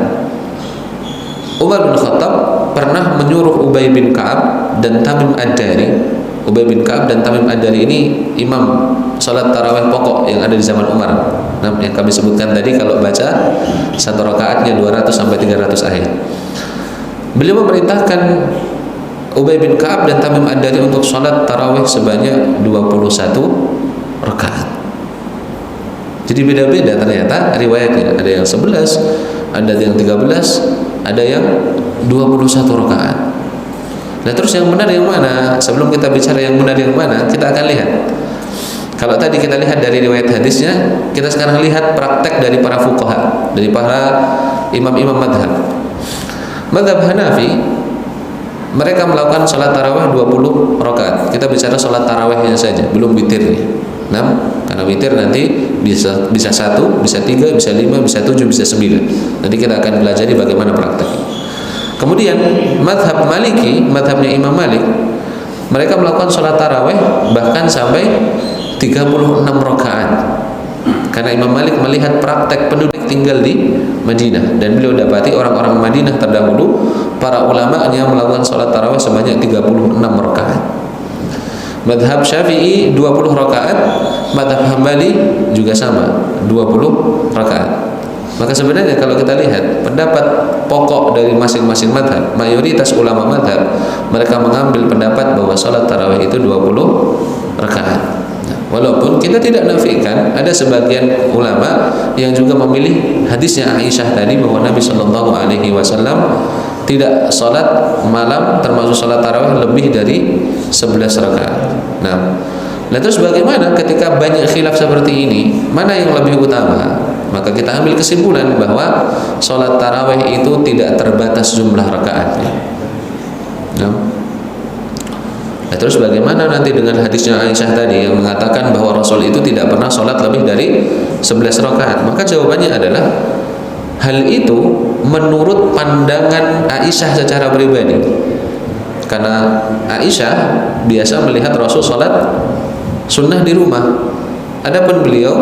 Umar bin Khattab pernah menyuruh Ubay bin Ka'ab dan Tamim ad-Dari. Ubay bin Ka'ab dan Tamim ad-Dari ini imam salat tarawih pokok yang ada di zaman Umar. Nah, yang kami sebutkan tadi, kalau baca satu rakaatnya 200 sampai 300 ayat. Beliau memerintahkan Ubay bin Ka'ab dan Tamim ad-Dari untuk salat tarawih sebanyak 21 rakaat. Jadi beda-beda ternyata riwayatnya. Ada yang 11, ada yang 13, ada yang 21 rakaat. Nah, terus yang benar yang mana? Sebelum kita bicara yang benar yang mana, kita akan lihat. Kalau tadi kita lihat dari riwayat hadisnya, kita sekarang lihat praktek dari para fuqaha, dari para imam-imam madhab. Madhab Hanafi, mereka melakukan salat tarawih 20 rakaat. Kita bicara salat tarawihnya saja, belum witirnya. Nah, karena witir nanti bisa 1, bisa 3, bisa 5, bisa 7, bisa 9. Nanti kita akan pelajari bagaimana prakteknya. Kemudian madhab Maliki, madhabnya Imam Malik, mereka melakukan salat tarawih bahkan sampai 36 rakaat. Karena Imam Malik melihat praktek penduduk tinggal di Madinah, dan beliau dapati orang-orang Madinah terdahulu, para ulamanya melakukan salat tarawih sebanyak 36 rakaat. Madhab Syafi'i 20 rakaat, madhab Hambali juga sama, 20 rakaat. Maka sebenarnya kalau kita lihat pendapat pokok dari masing-masing madhab, mayoritas ulama madhab mereka mengambil pendapat bahwa salat tarawih itu 20 rakaat. Walaupun kita tidak nafikan ada sebagian ulama yang juga memilih hadisnya Aisyah tadi, bahwa Nabi Shallallahu Alaihi Wasallam tidak salat malam termasuk salat tarawih lebih dari 11 rakaat. Nah, terus bagaimana ketika banyak khilaf seperti ini, mana yang lebih utama? Maka kita ambil kesimpulan bahwa salat tarawih itu tidak terbatas jumlah rakaatnya. Nah, terus bagaimana nanti dengan hadisnya Aisyah tadi yang mengatakan bahwa Rasul itu tidak pernah sholat lebih dari 11 rakaat? Maka jawabannya adalah hal itu menurut pandangan Aisyah secara pribadi. Karena Aisyah biasa melihat Rasul sholat sunnah di rumah. Adapun beliau,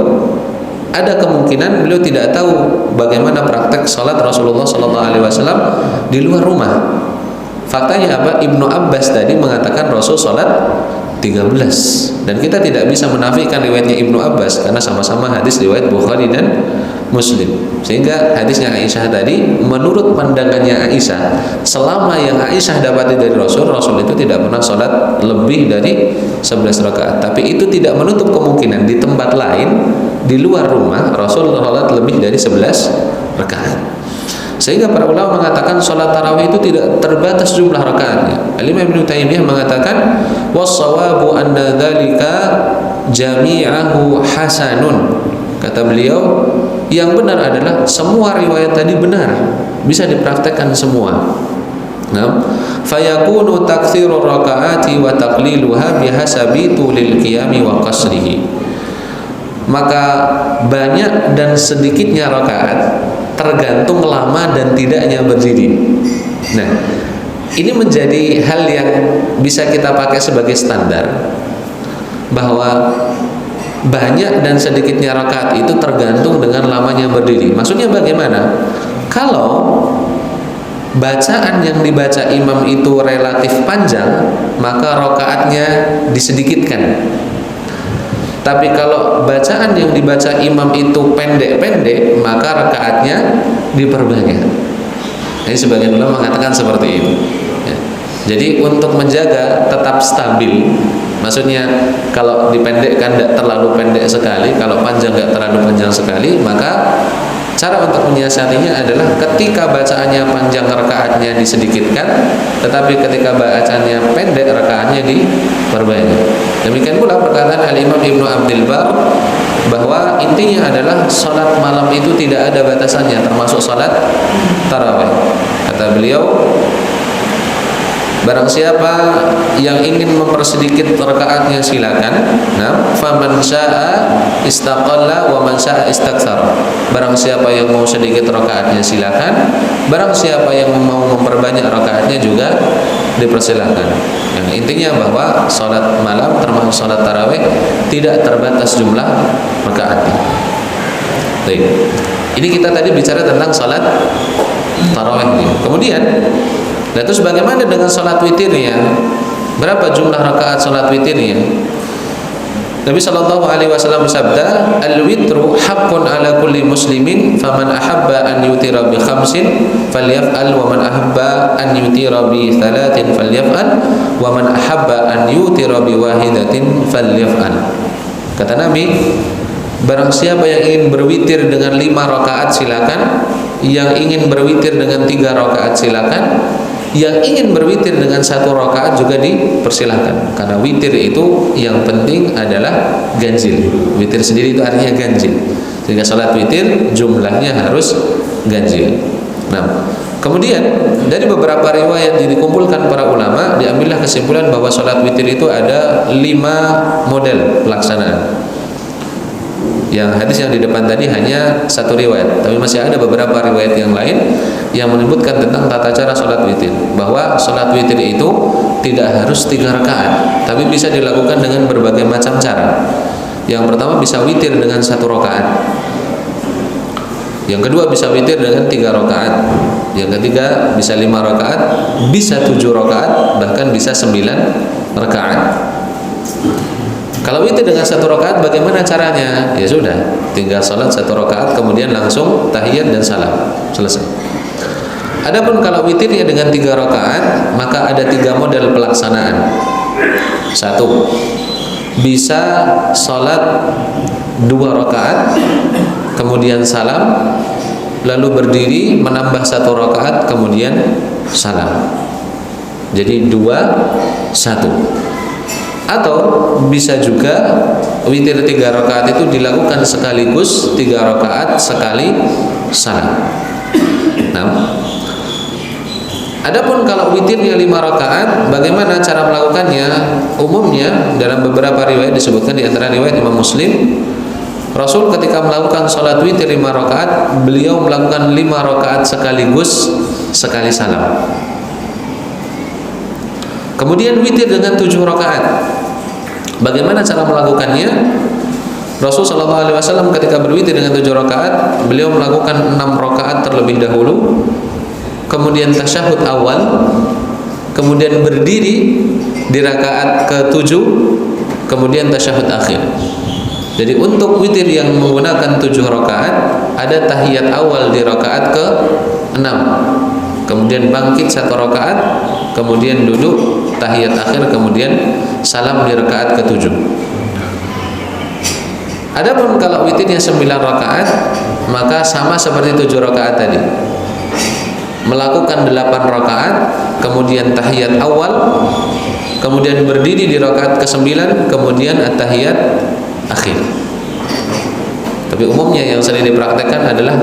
ada kemungkinan beliau tidak tahu bagaimana praktek sholat Rasulullah SAW di luar rumah. Faktanya apa? Ibnu Abbas tadi mengatakan Rasul sholat 13, dan kita tidak bisa menafikan riwayatnya Ibnu Abbas karena sama-sama hadis riwayat Bukhari dan Muslim. Sehingga hadisnya Aisyah tadi, menurut pandangannya Aisyah, selama yang Aisyah dapati dari Rasul itu tidak pernah sholat lebih dari 11 rakaat. Tapi itu tidak menutup kemungkinan di tempat lain di luar rumah Rasul sholat lebih dari 11 rakaat. Sehingga para ulama mengatakan sholat tarawih itu tidak terbatas jumlah rakaatnya. Al-Imam Ibnu Taimiyah mengatakan was-shawabu anna dzalika jami'ahu hasanun. Kata beliau, yang benar adalah semua riwayat tadi benar, bisa dipraktekkan semua. Nah, fayakunu taktsirur rakaati wa taqliluha bihasabi tulil qiyami wa qasrihi. Maka banyak dan sedikitnya rakaat tergantung lama dan tidaknya berdiri. Nah, ini menjadi hal yang bisa kita pakai sebagai standar, bahwa banyak dan sedikitnya rakaat itu tergantung dengan lamanya berdiri. Maksudnya bagaimana? Kalau bacaan yang dibaca imam itu relatif panjang, maka rakaatnya disedikitkan. Tapi kalau bacaan yang dibaca imam itu pendek-pendek, maka rakaatnya diperbanyak. Jadi sebagian ulama mengatakan seperti itu. Ya. Jadi untuk menjaga tetap stabil, maksudnya kalau dipendekkan tidak terlalu pendek sekali, kalau panjang tidak terlalu panjang sekali, maka cara untuk menyiasatinya adalah ketika bacaannya panjang rakaatnya disedikitkan, tetapi ketika bacaannya pendek rakaatnya diperbanyak. Demikian pula perkataan Al-Imam Ibnu Abdul Bar, bahwa intinya adalah sholat malam itu tidak ada batasannya, termasuk sholat tarawih. Kata beliau, barang siapa yang ingin mempersedikit rakaatnya silakan. Nah, faman syaa istaqalla wa man syaa istaktsara. Barang siapa yang mau sedikit rakaatnya silakan, barang siapa yang mau memperbanyak rakaatnya juga dipersilakan. Yang intinya bahwa salat malam termasuk salat tarawih tidak terbatas jumlah rakaatnya. Baik. Ini kita tadi bicara tentang salat tarawih ini. Kemudian, nah, terus bagaimana dengan sholat witirnya? Berapa jumlah rakaat sholat witirnya? Nabi sallallahu alaihi wasallam bersabda, "Al-witru haqqun 'ala kulli muslimin, faman ahabba an yutira bi khamsin falyaf'al, wa man ahabba an yutira bi thalathin falyaf'al, wa man ahabba an yutira bi wahidatin falyaf'al." Kata Nabi, barang siapa yang ingin berwitir dengan 5 rakaat silakan, yang ingin berwitir dengan 3 rakaat silakan, yang ingin berwitir dengan 1 rakaat juga dipersilahkan. Karena witir itu yang penting adalah ganjil. Witir sendiri itu artinya ganjil. Sehingga salat witir jumlahnya harus ganjil. Nah, kemudian dari beberapa riwayat yang dikumpulkan para ulama, diambillah kesimpulan bahwa salat witir itu ada 5 model pelaksanaan. Yang hadis yang di depan tadi hanya 1 riwayat, tapi masih ada beberapa riwayat yang lain yang menyebutkan tentang tata cara sholat witir, bahwa sholat witir itu tidak harus 3 rakaat, tapi bisa dilakukan dengan berbagai macam cara. Yang pertama bisa witir dengan 1 rakaat, yang kedua bisa witir dengan 3 rakaat, yang ketiga bisa 5 rakaat, bisa 7 rakaat, bahkan bisa 9 rakaat. Kalau witir dengan 1 rakaat bagaimana caranya? Ya sudah, tinggal sholat 1 rakaat kemudian langsung tahiyat dan salam, selesai. Adapun kalau witirnya dengan 3 rakaat, maka ada 3 model pelaksanaan. 1, bisa sholat 2 rakaat kemudian salam, lalu berdiri menambah 1 rakaat kemudian salam. Jadi 2, 1. Atau bisa juga witir 3 rakaat itu dilakukan sekaligus 3 rakaat sekali salam. Nah, adapun kalau witirnya 5 rakaat, bagaimana cara melakukannya? Umumnya dalam beberapa riwayat disebutkan, di antara riwayat Imam Muslim, Rasul ketika melakukan sholat witir 5 rakaat, beliau melakukan 5 rakaat sekaligus sekali salam. Kemudian witir dengan 7 rakaat. Bagaimana cara melakukannya? Rasul sallallahu alaihi wasallam ketika berwitir dengan 7 rakaat, beliau melakukan 6 rakaat terlebih dahulu, kemudian tasyahud awal, kemudian berdiri di rakaat ke-7, kemudian tasyahud akhir. Jadi untuk witir yang menggunakan 7 rakaat, ada tahiyat awal di rakaat ke-6, kemudian bangkit 1 rakaat, kemudian duduk tahiyat akhir, kemudian salam di rakaat ke-7. Adapun kalau witirnya 9 rakaat, maka sama seperti 7 rakaat tadi, melakukan 8 rakaat, kemudian tahiyat awal, kemudian berdiri di rakaat ke-9, kemudian at-tahiyat akhir. Tapi umumnya yang sering dipraktekkan adalah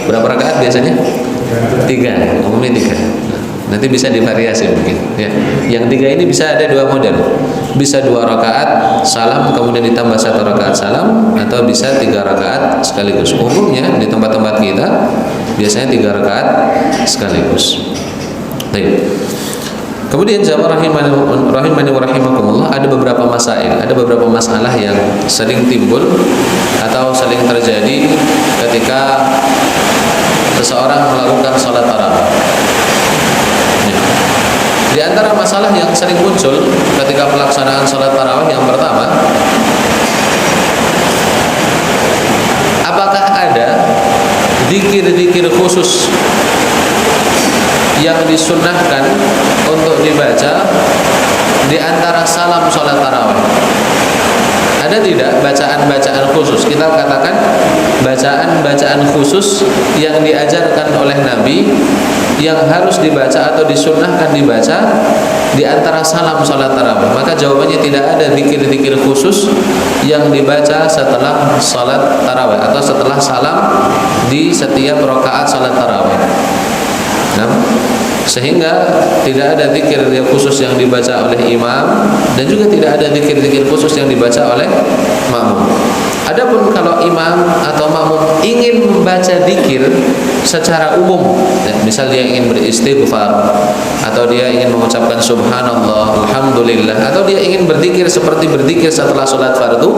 berapa rakaat biasanya? 3, umumnya 3. Nanti bisa divariasi mungkin ya. Yang 3 ini bisa ada 2 model. Bisa 2 rakaat salam kemudian ditambah 1 rakaat salam, atau bisa 3 rakaat sekaligus. Umumnya di tempat-tempat kita biasanya 3 rakaat sekaligus. Baik. Kemudian jamaah rahimani wa rahimakumullah, ada beberapa masail, ada beberapa masalah yang sering timbul atau sering terjadi ketika seseorang melakukan sholat tarawih. Di antara masalah yang sering muncul ketika pelaksanaan sholat tarawih, yang pertama, apakah ada zikir-zikir khusus yang disunnahkan untuk dibaca di antara salam sholat tarawih? Ada tidak bacaan-bacaan khusus? Kita katakan bacaan-bacaan khusus yang diajarkan oleh Nabi, yang harus dibaca atau disunnahkan dibaca di antara salam sholat tarawih. Maka jawabannya tidak ada zikir-zikir khusus yang dibaca setelah sholat tarawih atau setelah salam di setiap rakaat sholat tarawih. Nah, sehingga tidak ada zikir khusus yang dibaca oleh imam, dan juga tidak ada zikir-zikir khusus yang dibaca oleh makmum. Adapun kalau imam atau makmum ingin membaca zikir secara umum, misal dia ingin beristighfar, atau dia ingin mengucapkan subhanallah, alhamdulillah, atau dia ingin berzikir seperti berzikir setelah sholat fardu,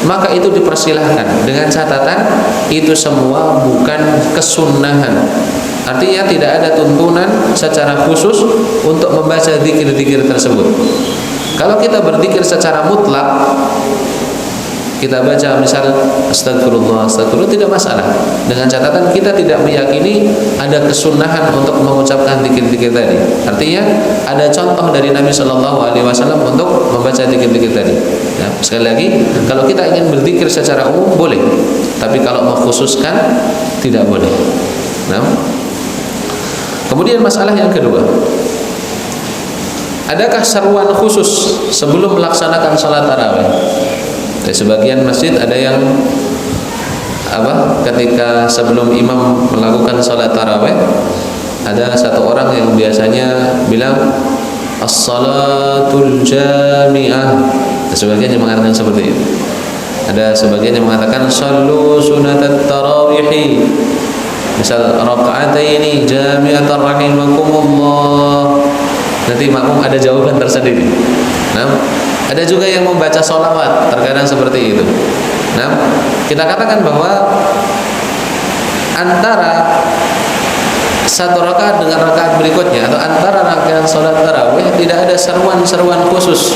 maka itu dipersilahkan, dengan catatan itu semua bukan kesunnahan. Artinya tidak ada tuntunan secara khusus untuk membaca zikir-zikir tersebut. Kalau kita berzikir secara mutlak, kita baca misal astagfirullah, astagfirullah, tidak masalah, dengan catatan kita tidak meyakini ada kesunahan untuk mengucapkan zikir-zikir tadi. Artinya ada contoh dari Nabi Shallallahu Alaihi Wasallam untuk membaca zikir-zikir tadi. Ya, sekali lagi, kalau kita ingin berzikir secara umum boleh, tapi kalau mengkhususkan tidak boleh. Nah, kemudian masalah yang kedua, adakah seruan khusus sebelum melaksanakan sholat tarawih? Di sebagian masjid ada yang ketika sebelum imam melakukan sholat tarawih, ada satu orang yang biasanya bilang as-salatul jami'ah. Sebagian yang mengatakan seperti itu. Ada sebagian yang mengatakan sallu sunatat tarawihi, misal raka'ataini jami'atan rahimakumullah. Nanti makmum ada jawaban tersendiri. Nah, ada juga yang membaca sholawat, terkadang seperti itu. Nah, kita katakan bahwa antara satu rakaat dengan rakaat berikutnya, atau antara rakaat sholat tarawih, tidak ada seruan-seruan khusus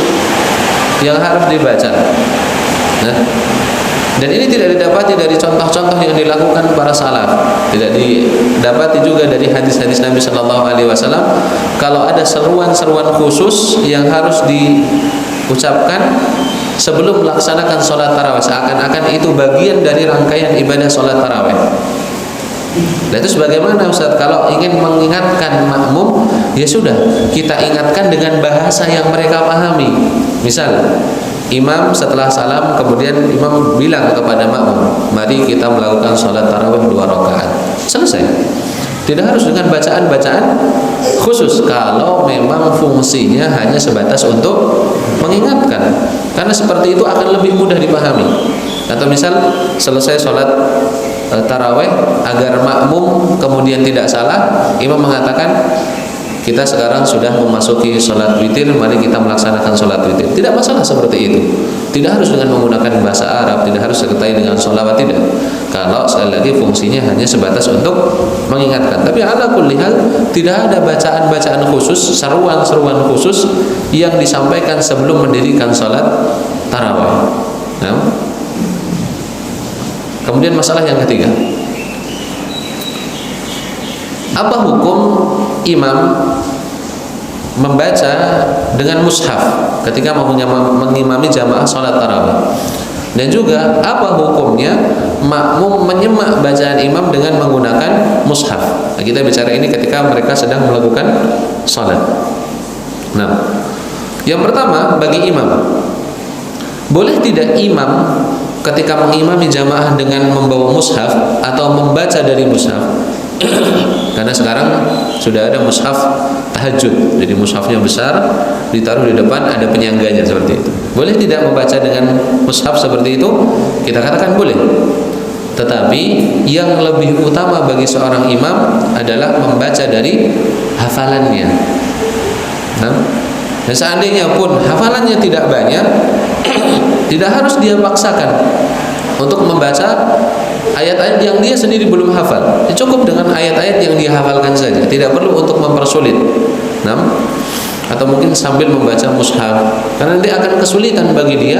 yang harus dibaca. Nah, dan ini tidak didapati dari contoh-contoh yang dilakukan para salaf, tidak didapati juga dari hadis-hadis Nabi Shallallahu Alaihi Wasallam kalau ada seruan-seruan khusus yang harus diucapkan sebelum melaksanakan sholat tarawih, seakan-akan itu bagian dari rangkaian ibadah sholat tarawih. Nah, itu sebagaimana Ustaz, kalau ingin mengingatkan makmum, ya sudah, kita ingatkan dengan bahasa yang mereka pahami. Misal imam setelah salam, kemudian imam bilang kepada makmum, mari kita melakukan sholat tarawih 2 rakaat. Selesai. Tidak harus dengan bacaan-bacaan khusus kalau memang fungsinya hanya sebatas untuk mengingatkan, karena seperti itu akan lebih mudah dipahami. Atau misal selesai sholat tarawih, agar makmum kemudian tidak salah, imam mengatakan kita sekarang sudah memasuki sholat witir, mari kita melaksanakan sholat witir. Tidak masalah seperti itu. Tidak harus dengan menggunakan bahasa Arab, tidak harus disertai dengan sholawat, tidak. Kalau sekali lagi fungsinya hanya sebatas untuk mengingatkan. Tapi ala kulli hal, tidak ada bacaan-bacaan khusus, seruan-seruan khusus yang disampaikan sebelum mendirikan sholat tarawih. Nah, kemudian masalah yang ketiga, apa hukum imam membaca dengan mushaf ketika mengimami jamaah sholat tarawih, dan juga apa hukumnya makmum menyemak bacaan imam dengan menggunakan mushaf. Nah, kita bicara ini ketika mereka sedang melakukan sholat. Nah, yang pertama, bagi imam, boleh tidak imam ketika mengimami jamaah dengan membawa mushaf atau membaca dari mushaf? Karena sekarang sudah ada mushaf tahajud, jadi mushafnya besar, ditaruh di depan, ada penyangganya seperti itu. Boleh tidak membaca dengan mushaf seperti itu? Kita katakan boleh. Tetapi yang lebih utama bagi seorang imam adalah membaca dari hafalannya. Nah, dan seandainya pun hafalannya tidak banyak, tidak harus dia paksakan untuk membaca ayat-ayat yang dia sendiri belum hafal. Cukup dengan ayat-ayat yang dia hafalkan saja, tidak perlu untuk mempersulit. Nah, atau mungkin sambil membaca mushaf, karena nanti akan kesulitan bagi dia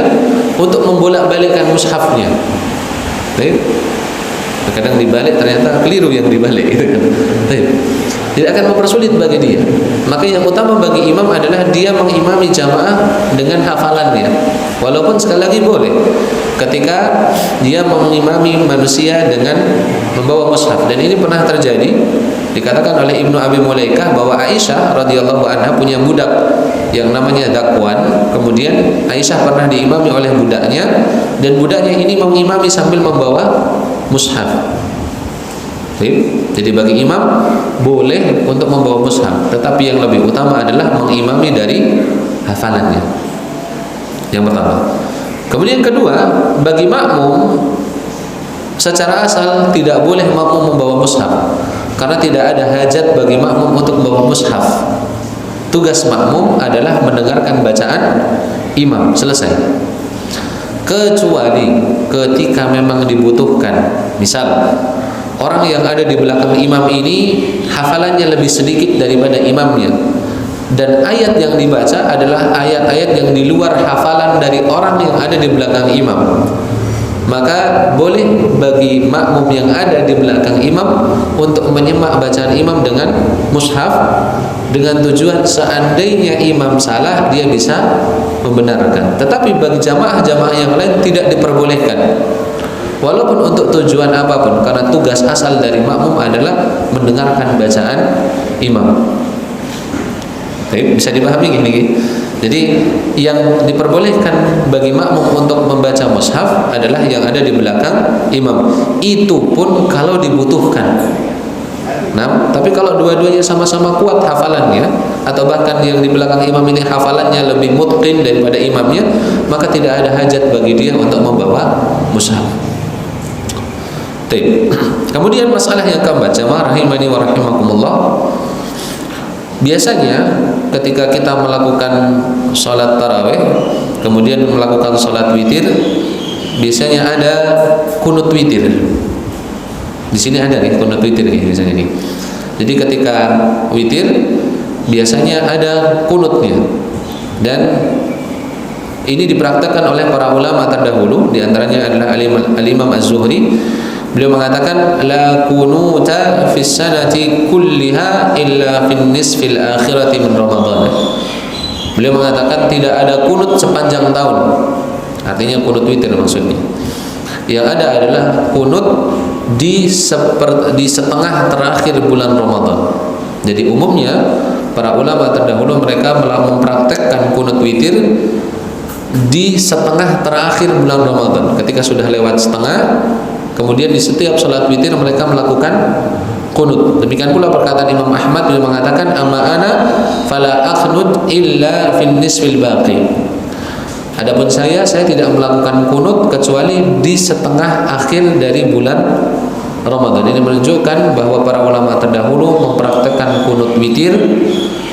untuk membolak-balikkan mushafnya. Kadang dibalik ternyata keliru yang dibalik, gitu kan. Tidak akan mempersulit bagi dia. Maka yang utama bagi imam adalah dia mengimami jamaah dengan hafalannya. Walaupun sekali lagi boleh ketika dia mengimami manusia dengan membawa mushaf. Dan ini pernah terjadi, dikatakan oleh Ibnu Abi Mulaikah bahwa Aisyah radhiyallahu anha punya budak yang namanya Dakwan. Kemudian Aisyah pernah diimami oleh budaknya, dan budaknya ini mengimami sambil membawa mushaf. Jadi bagi imam boleh untuk membawa mushaf, tetapi yang lebih utama adalah mengimami dari hafalannya. Yang pertama. Kemudian kedua, bagi makmum secara asal tidak boleh makmum membawa mushaf, karena tidak ada hajat bagi makmum untuk membawa mushaf. Tugas makmum adalah mendengarkan bacaan imam, selesai. Kecuali ketika memang dibutuhkan. Misal orang yang ada di belakang imam ini hafalannya lebih sedikit daripada imamnya, dan ayat yang dibaca adalah ayat-ayat yang di luar hafalan dari orang yang ada di belakang imam, maka boleh bagi makmum yang ada di belakang imam untuk menyemak bacaan imam dengan mushaf, dengan tujuan seandainya imam salah dia bisa membenarkan. Tetapi bagi jamaah-jamaah yang lain tidak diperbolehkan, walaupun untuk tujuan apapun, karena tugas asal dari makmum adalah mendengarkan bacaan imam. Bisa dipahami gini. Jadi yang diperbolehkan bagi makmum untuk membaca mushaf adalah yang ada di belakang imam. Itu pun kalau dibutuhkan. Nah, tapi kalau dua-duanya sama-sama kuat hafalannya, atau bahkan yang di belakang imam ini hafalannya lebih mutqin daripada imamnya, maka tidak ada hajat bagi dia untuk membawa mushaf. Kemudian masalah yang keempat, jamaah rahimani wa rahimakumullah. Biasanya ketika kita melakukan sholat tarawih, kemudian melakukan sholat witir, biasanya ada kunut witir. Di sini ada nih kunut witir nih biasanya nih. Jadi ketika witir biasanya ada kunutnya, dan ini dipraktekkan oleh para ulama terdahulu. Di antaranya adalah Al-Imam Az-Zuhri. Beliau mengatakan la kunuta fis sanati kulliha illa fin nisfil akhirati min Ramadan. Beliau mengatakan tidak ada kunut sepanjang tahun. Artinya kunut witir maksudnya. Yang ada adalah kunut di setengah terakhir bulan Ramadan. Jadi umumnya para ulama terdahulu mereka mempraktekkan kunut witir di setengah terakhir bulan Ramadan. Ketika sudah lewat setengah, kemudian di setiap salat witir mereka melakukan kunut. Demikian pula perkataan Imam Ahmad, beliau mengatakan amma ana fala aqnut illa fin nisfil baqi. Adapun saya tidak melakukan kunut kecuali di setengah akhir dari bulan Ramadan. Ini menunjukkan bahwa para ulama terdahulu mempraktekkan kunut witir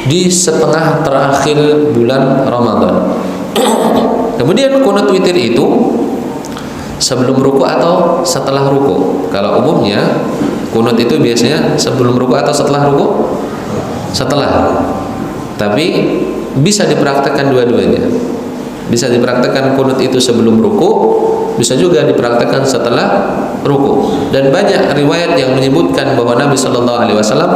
di setengah terakhir bulan Ramadan. Kemudian kunut witir itu sebelum ruku atau setelah ruku. Kalau umumnya kunut itu biasanya sebelum ruku atau setelah ruku? Setelah. Tapi bisa dipraktekkan dua-duanya. Bisa dipraktekkan kunut itu sebelum ruku, bisa juga dipraktekkan setelah ruku. Dan banyak riwayat yang menyebutkan bahwa Nabi Shallallahu Alaihi Wasallam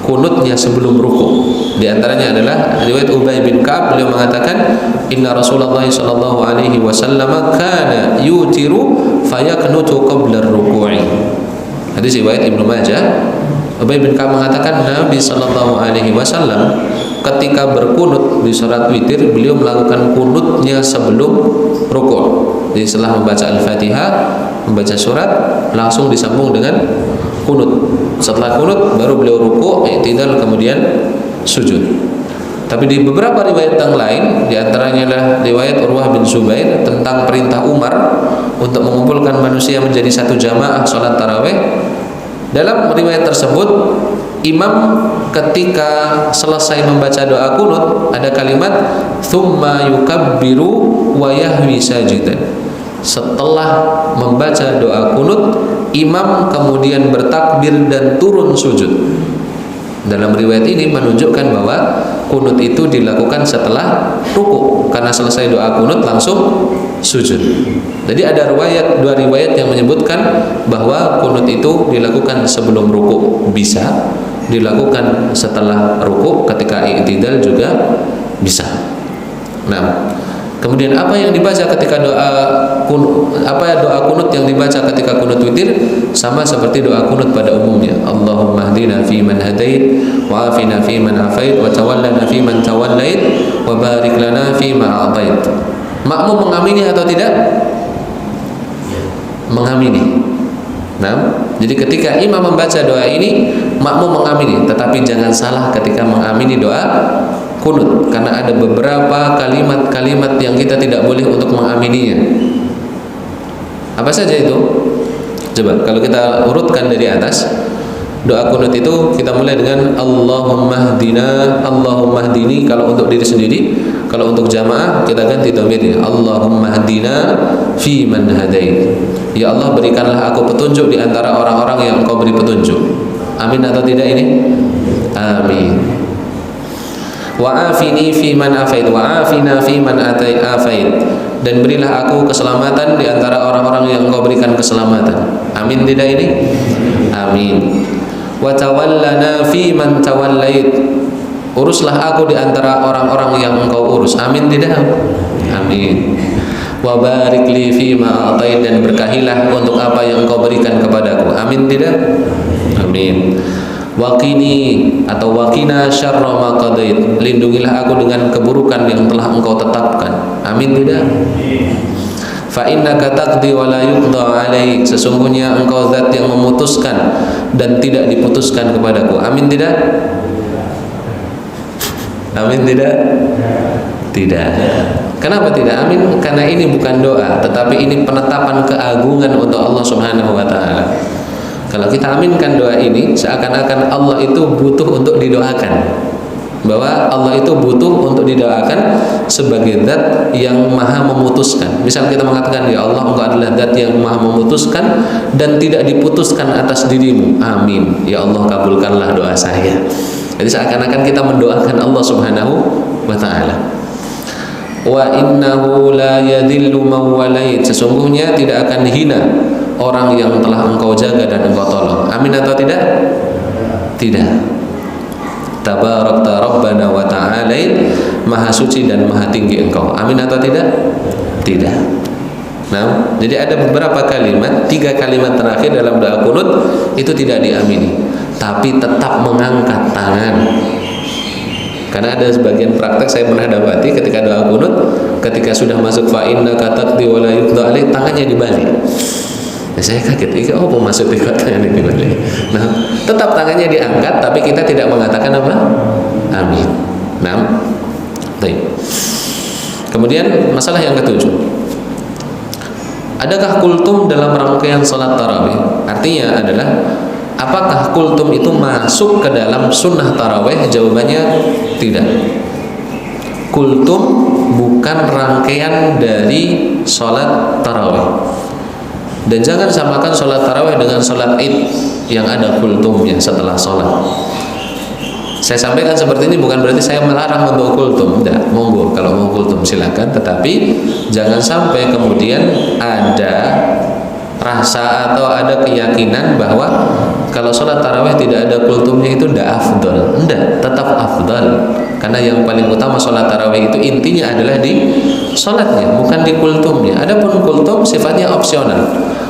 kunutnya sebelum ruku. Di antaranya adalah riwayat Ubay bin Ka'ab, beliau mengatakan, Inna Rasulullah Shallallahu Alaihi Wasallam kana yutiru fayaknutu qabla ruku'i. Hadis riwayat Ibnu Majah. Ubay bin Ka'ab mengatakan Nabi Shallallahu Alaihi Wasallam ketika berkunut di salat witir, beliau melakukan kunutnya sebelum rukuk. Jadi setelah membaca Al-Fatihah, membaca surat, langsung disambung dengan kunut. Setelah kunut baru beliau rukuk, i'tidal, kemudian sujud. Tapi di beberapa riwayat yang lain, di antaranya adalah riwayat Urwah bin Zubair tentang perintah Umar untuk mengumpulkan manusia menjadi satu jamaah salat tarawih. Dalam riwayat tersebut, imam ketika selesai membaca doa kunut ada kalimat thumma yukabbiru wa yahwi sajidan. Setelah membaca doa kunut, imam kemudian bertakbir dan turun sujud. Dalam riwayat ini menunjukkan bahwa kunut itu dilakukan setelah ruku, karena selesai doa kunut langsung sujud. Jadi ada dua riwayat yang menyebutkan bahwa kunut itu dilakukan sebelum ruku, bisa dilakukan setelah ruku ketika i'tidal juga bisa. Nah, kemudian apa yang dibaca ketika doa kunut yang dibaca ketika kunut witir sama seperti doa kunut pada umumnya. Allahumma hdina fi man hadait wa afina fi man afait wa tawallana fi man tawallait wa barik lana fi ma atait. Makmum mengamini atau tidak? Mengamini. Nah, jadi ketika imam membaca doa ini, makmum mengamini, tetapi jangan salah ketika mengamini doa kunut, karena ada beberapa kalimat-kalimat yang kita tidak boleh untuk mengamininya. Apa saja itu? Coba kalau kita urutkan dari atas, doa kunut itu kita mulai dengan Allahumma hdina, Allahumma hdini kalau untuk diri sendiri. Kalau untuk jamaah kita ganti dhamirnya, Allahumma hdina fi man hadait. Ya Allah, berikanlah aku petunjuk di antara orang-orang yang Engkau beri petunjuk. Amin atau tidak ini? Amin. Wa afini fi man afait wa afina fi man afait. Dan berilah aku keselamatan di antara orang-orang yang Engkau berikan keselamatan. Amin tidak ini? Amin. Wa tawallana fi man tawallait. Uruslah aku di antara orang-orang yang Engkau urus. Amin tidak? Amin. Wa barik li fi ma atait. Dan berkahilah untuk apa yang Engkau berikan kepadaku. Amin tidak? Amin. Waqini atau waqina syarra ma qadait. Lindungilah aku dengan keburukan yang telah Engkau tetapkan. Amin tidak? Fa innaka taqdi wa la yuqda alaik. Sesungguhnya Engkau zat yang memutuskan dan tidak diputuskan kepadaku. Amin tidak? Amin tidak? Tidak. Kenapa tidak amin? Karena ini bukan doa, tetapi ini penetapan keagungan untuk Allah Subhanahu wa taala. Kalau kita aminkan doa ini, seakan-akan Allah itu butuh untuk didoakan. Bahwa Allah itu butuh untuk didoakan sebagai zat yang maha memutuskan. Misal kita mengatakan, ya Allah, Engkau adalah zat yang maha memutuskan dan tidak diputuskan atas dirimu. Amin. Ya Allah, kabulkanlah doa saya. Jadi seakan-akan kita mendoakan Allah Subhanahu wa taala. Wa innahu la yadhillu man walait. Sesungguhnya tidak akan hina orang yang telah Engkau jaga dan Engkau tolong. Amin atau tidak? Tidak. Tabarakta rabbana wa ta'alait. Maha suci dan maha tinggi Engkau. Amin atau tidak? Tidak. Nah, jadi ada beberapa kalimat, 3 kalimat terakhir dalam doa kunut itu tidak diamini, tapi tetap mengangkat tangan. Karena ada sebagian praktek saya pernah dapati ketika doa kunut, ketika sudah masuk fa innaka taqdi wa la yuqda alaik, tangannya dibalik. Nah, saya kaget, ini apa maksudnya tangannya dibalik? Nah, tetap tangannya diangkat, tapi kita tidak mengatakan apa? Amin. Nah, baik. Kemudian masalah yang ketujuh, Adakah kultum dalam rangkaian salat tarawih? Artinya adalah, apakah kultum itu masuk ke dalam sunnah tarawih? Jawabannya tidak. Kultum bukan rangkaian dari salat tarawih. Dan jangan samakan salat tarawih dengan salat id yang ada kultumnya setelah salat. Saya sampaikan seperti ini bukan berarti saya melarang untuk kultum, tidak, monggo kalau mau kultum silakan, tetapi jangan sampai kemudian ada rasa atau ada keyakinan bahwa kalau sholat tarawih tidak ada kultumnya itu tidak afdal. Tidak, tetap afdal, karena yang paling utama sholat tarawih itu intinya adalah di sholatnya, bukan di kultumnya. Adapun kultum sifatnya opsional.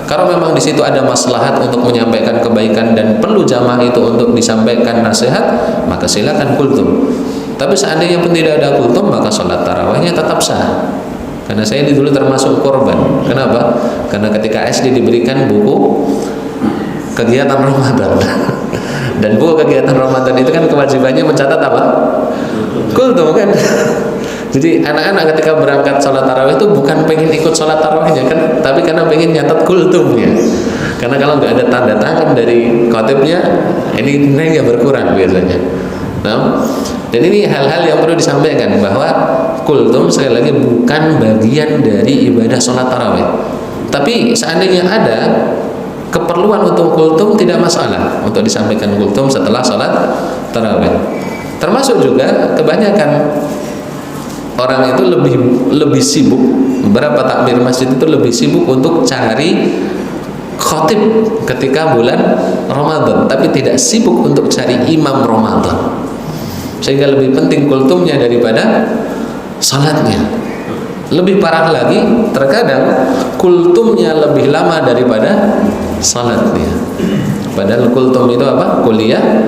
Kalau memang di situ ada maslahat untuk menyampaikan kebaikan dan perlu jamaah itu untuk disampaikan nasihat, maka silakan kultum. Tapi seandainya pun tidak ada kultum, maka sholat tarawihnya tetap sah. Karena saya dulu termasuk korban. Kenapa? Karena ketika SD diberikan buku kegiatan Ramadan. Dan buku kegiatan Ramadan itu kan kewajibannya mencatat apa? Kultum kan? Jadi anak-anak ketika berangkat sholat tarawih itu bukan pengen ikut sholat tarawihnya kan, tapi karena pengen nyatat kultumnya. Karena kalau nggak ada tanda tangan dari khotibnya, ini nilainya berkurang biasanya. Nah, dan ini hal-hal yang perlu disampaikan bahwa kultum sekali lagi bukan bagian dari ibadah sholat tarawih. Tapi seandainya ada keperluan untuk kultum, tidak masalah untuk disampaikan kultum setelah sholat tarawih. Termasuk juga kebanyakan orang itu lebih sibuk, beberapa takmir masjid itu lebih sibuk untuk cari khotib ketika bulan Ramadan, tapi tidak sibuk untuk cari imam Ramadan, sehingga lebih penting kultumnya daripada salatnya. Lebih parah lagi, terkadang kultumnya lebih lama daripada salatnya. Padahal kultum itu apa? Kuliah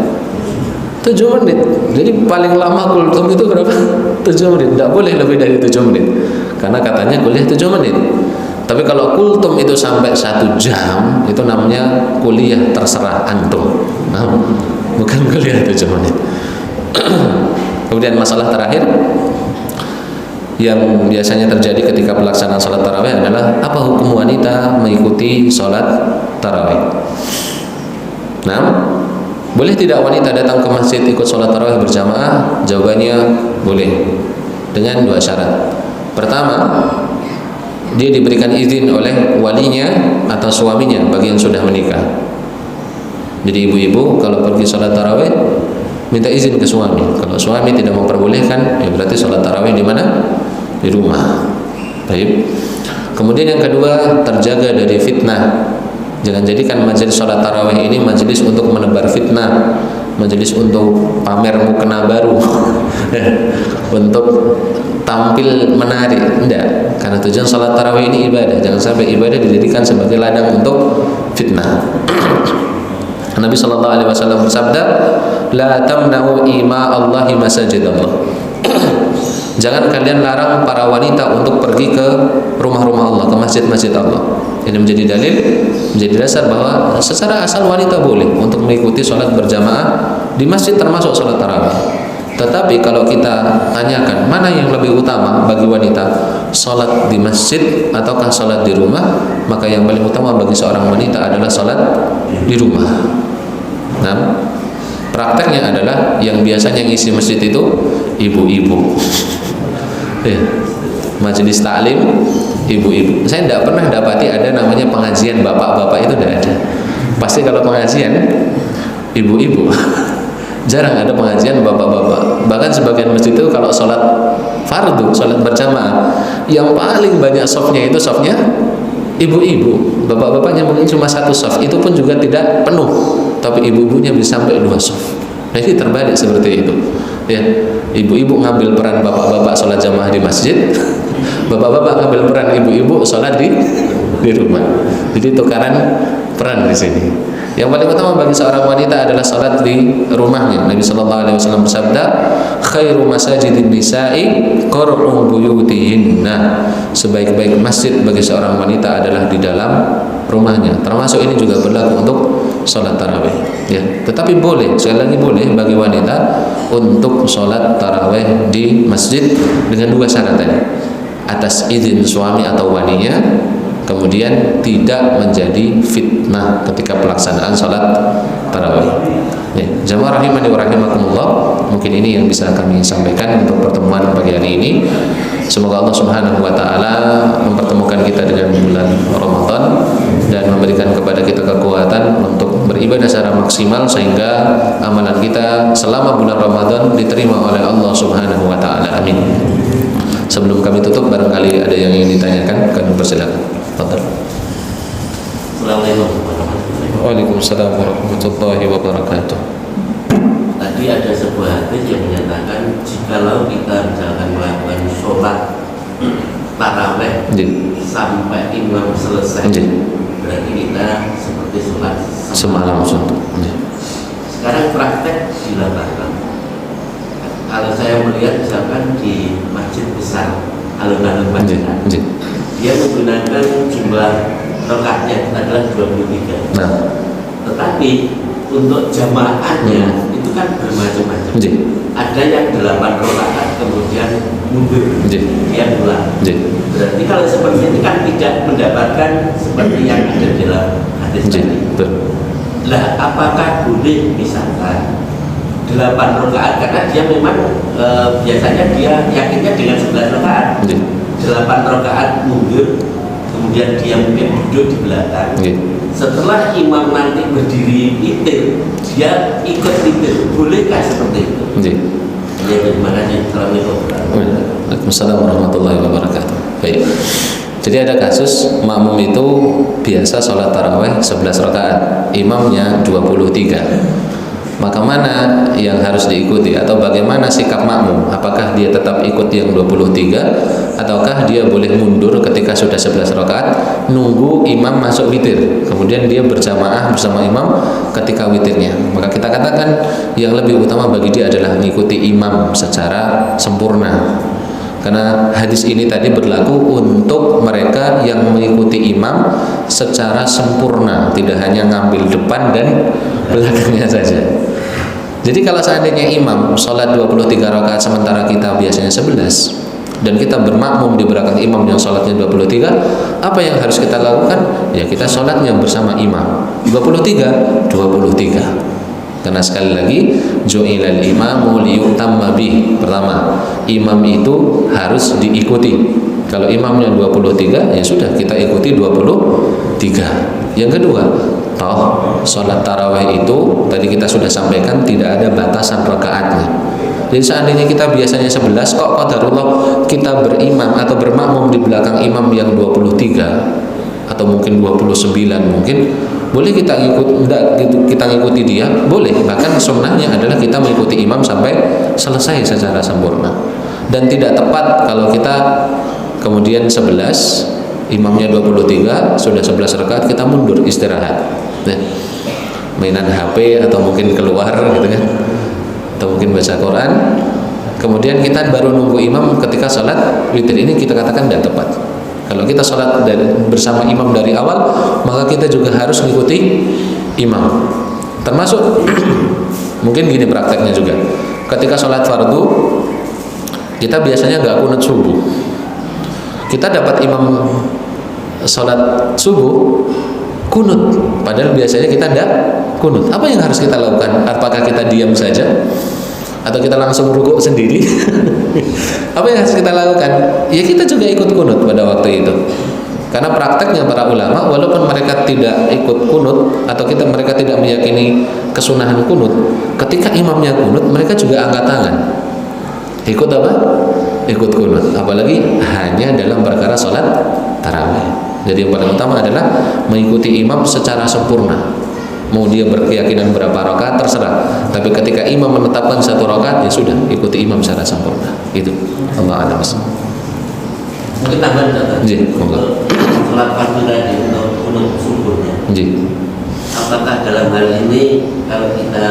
7 menit. Jadi paling lama kultum itu berapa? 7 menit. Tidak boleh lebih dari 7 menit. Karena katanya kuliah 7 menit. Tapi kalau kultum itu sampai 1 jam, itu namanya kuliah terserah antum. Nah, bukan kuliah 7 menit. Kemudian masalah terakhir yang biasanya terjadi ketika pelaksanaan sholat tarawih adalah, apa hukum wanita mengikuti sholat tarawih? Nah, boleh tidak wanita datang ke masjid ikut sholat tarawih berjamaah? Jawabannya boleh, dengan 2 syarat. Pertama, dia diberikan izin oleh walinya atau suaminya bagi yang sudah menikah. Jadi ibu-ibu kalau pergi sholat tarawih minta izin ke suami. Kalau suami tidak memperbolehkan, ya berarti sholat tarawih di mana? Di rumah. Baik. Kemudian yang kedua, terjaga dari fitnah. Jangan jadikan majelis sholat tarawih ini majelis untuk menebar fitnah, majelis untuk pamer mukena baru, untuk tampil menarik. Tidak, karena tujuan sholat tarawih ini ibadah. Jangan sampai ibadah dijadikan sebagai ladang untuk fitnah. Nabi SAW bersabda, la tamna'u ima Allahi masajidallah. Jangan kalian larang para wanita untuk pergi ke rumah-rumah Allah, ke masjid-masjid Allah. Ini menjadi dalil, menjadi dasar bahwa secara asal wanita boleh untuk mengikuti sholat berjamaah di masjid, termasuk sholat tarawih. Tetapi kalau kita tanyakan mana yang lebih utama bagi wanita, sholat di masjid ataukah sholat di rumah, maka yang paling utama bagi seorang wanita adalah sholat di rumah. Nah, prakteknya adalah yang biasanya ngisi masjid itu ibu-ibu. Majelis taklim ibu-ibu. Saya tidak pernah dapati ada namanya pengajian bapak-bapak, itu tidak ada. Pasti kalau pengajian ibu-ibu. Jarang ada pengajian bapak-bapak. Bahkan sebagian masjid itu kalau sholat fardu, sholat berjamaah, yang paling banyak softnya itu softnya ibu-ibu. Bapak-bapaknya mungkin cuma 1 soft, itu pun juga tidak penuh, tapi ibu-ibunya bisa sampai 2 soft. Jadi terbalik seperti itu. Ya, ibu-ibu ngambil peran bapak-bapak sholat jamaah di masjid, bapak-bapak ngambil peran ibu-ibu sholat di rumah. Jadi tukaran peran di sini. Yang paling utama bagi seorang wanita adalah sholat di rumahnya. Nabi SAW bersabda, khairu masajidin nisa'i qur'u buyutihinna. Sebaik-baik masjid bagi seorang wanita adalah di dalam rumahnya. Termasuk ini juga berlaku untuk sholat tarawih. Ya, tetapi boleh, sekali lagi boleh bagi wanita untuk sholat tarawih di masjid dengan 2 syarat tadi. Atas izin suami atau walinya, kemudian tidak menjadi fitnah ketika pelaksanaan sholat tarawih. Ya, jamaah rahimani wa rahimakumullah, mungkin ini yang bisa kami sampaikan untuk pertemuan pagi hari ini. Semoga Allah Subhanahu wa taala mempertemukan kita dengan bulan Ramadan dan memberikan kepada kita kekuatan untuk beribadah secara maksimal sehingga amalan kita selama bulan Ramadan diterima oleh Allah Subhanahu wa taala. Amin. Sebelum kami tutup, barangkali ada yang ingin ditanyakan, kami persilakan. Fadhil. Assalamualaikum warahmatullahi wabarakatuh. Waalaikumsalam warahmatullahi wabarakatuh. Tadi ada sebuah hadis yang menyatakan jikalau kita misalkan melakukan sholat taraweh sampai imam selesai, berarti kita seperti sholat semalam suntuk. Sekarang praktek di lapangan. Kalau saya melihat misalkan di masjid besar, alun-alun masjid, dia menggunakan jumlah rakaatnya adalah 23. Nah, tetapi untuk jamaahnya itu kan bermacam-macam. Ada yang 8 rakaat kemudian mundur, dia ulang. Berarti kalau seperti ini kan tidak mendapatkan seperti yang ada dalam hadis tadi. Lah, apakah boleh misalkan 8 rakaat, karena dia memang biasanya dia yakinnya dengan 11 rakaat. 8 rakaat mundur, kemudian dia mungkin duduk di belakang. Setelah imam nanti berdiri witir, dia ikut witir. Bolehkah seperti itu? Ya, terima kasih. Assalamualaikum. Waalaikumsalam warahmatullahi wabarakatuh. Baik. Jadi ada kasus makmum itu biasa sholat taraweh 11 rakaat, imamnya 23. Maka mana yang harus diikuti atau bagaimana sikap makmum? Apakah dia tetap ikut yang 23 ataukah dia boleh mundur ketika sudah 11 rakaat nunggu imam masuk witir, kemudian dia berjamaah bersama imam ketika witirnya? Maka kita katakan yang lebih utama bagi dia adalah mengikuti imam secara sempurna. Karena hadis ini tadi berlaku untuk mereka yang mengikuti imam secara sempurna, tidak hanya ngambil depan dan belakangnya saja. Jadi kalau seandainya imam sholat 23 rakaat sementara kita biasanya 11 dan kita bermakmum di belakang imam yang sholatnya 23, apa yang harus kita lakukan? Ya kita sholatnya bersama imam 23. Karena sekali lagi ju'ilal imamu liyutamma bih. Pertama, imam itu harus diikuti. Kalau imamnya 23, ya sudah kita ikuti 23. Yang kedua, toh sholat tarawih itu tadi kita sudah sampaikan tidak ada batasan rakaatnya. Jadi seandainya kita biasanya 11, kok qadarullah kita berimam atau bermakmum di belakang imam yang 23 atau mungkin 29 mungkin, boleh kita ngikuti dia, boleh. Bahkan sunnahnya adalah kita mengikuti imam sampai selesai secara sempurna. Dan tidak tepat kalau kita kemudian 11, imamnya 23, sudah 11 rakaat kita mundur istirahat. Nah, mainan HP atau mungkin keluar gitu kan, atau mungkin baca Quran, kemudian kita baru nunggu imam ketika sholat witir. Ini kita katakan tidak tepat. Kalau kita sholat bersama imam dari awal, maka kita juga harus mengikuti imam. Termasuk mungkin gini prakteknya juga. Ketika sholat fardu, kita biasanya nggak kunut subuh. Kita dapat imam sholat subuh kunut, padahal biasanya kita tidak kunut. Apa yang harus kita lakukan? Apakah kita diam saja atau kita langsung rukuk sendiri? Apa yang harus kita lakukan? Ya kita juga ikut kunut pada waktu itu. Karena prakteknya para ulama, walaupun mereka tidak ikut kunut atau mereka tidak meyakini kesunahan kunut, ketika imamnya kunut, mereka juga angkat tangan. Ikut apa? Ikut kunut. Apalagi hanya dalam perkara sholat tarawih. Jadi yang paling utama adalah mengikuti imam secara sempurna. Mau dia berkeyakinan berapa rakaat terserah, tapi ketika imam menetapkan 1 rakaat, ya sudah, ikuti imam secara sempurna. Itu Allah a'lam. Mungkin tambahan kata. Sholat fardu tadi untuk kunut subuhnya. Apakah dalam hal ini kalau kita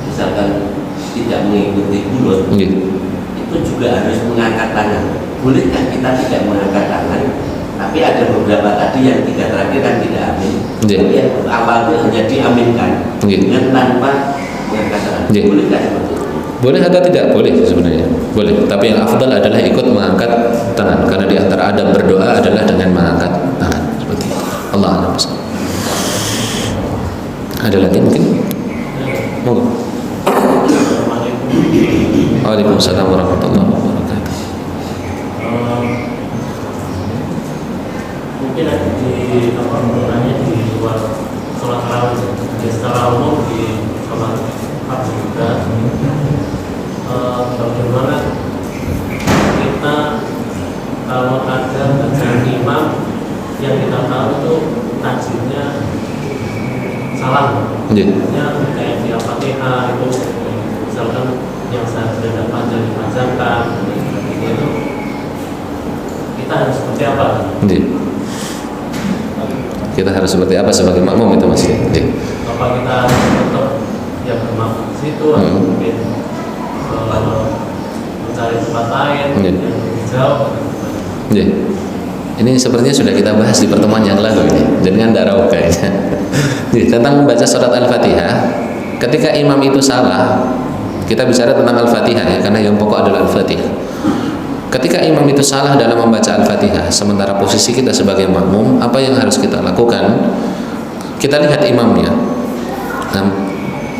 misalkan tidak mengikuti kunut, itu juga harus mengangkat tangan? Bolehkah kita tidak mengangkat tangan? Tapi ada beberapa tadi yang 3 terakhir kan tidak amin. Tapi yang awalnya hanya diaminkan dengan tanpa mengangkat tangan. Bolehkah seperti itu? Boleh atau tidak? Boleh sebenarnya. Boleh. Tapi yang afdal adalah ikut mengangkat tangan. Karena di antara adab berdoa adalah dengan mengangkat tangan. Waalaikumsalam warahmatullahi wabarakatuh. Mungkin ada di penggunaannya di luar sholat tarawih, secara umum di sholat fardu juga. Bagaimana kita kalau ada bacaan imam yang kita tahu itu tajwidnya salah, kayak di Al-Fatihah itu misalkan yang seharusnya panjang dipanjangkan, itu kita harus seperti apa? Kita harus seperti apa sebagai makmum itu maksudnya? Apa kita tetap yang bermakmum di situ atau mungkin mencari tempat lain yang lebih jauh? Ini sepertinya sudah kita bahas di pertemuan yang lalu ini. Jangan darau kayaknya. Tentang membaca surat Al-Fatihah, ketika imam itu salah, kita bicara tentang Al-Fatihah ya, karena yang pokok adalah Al-Fatihah. Ketika imam itu salah dalam membaca Al-Fatihah, sementara posisi kita sebagai makmum, apa yang harus kita lakukan? Kita lihat imamnya. Nah,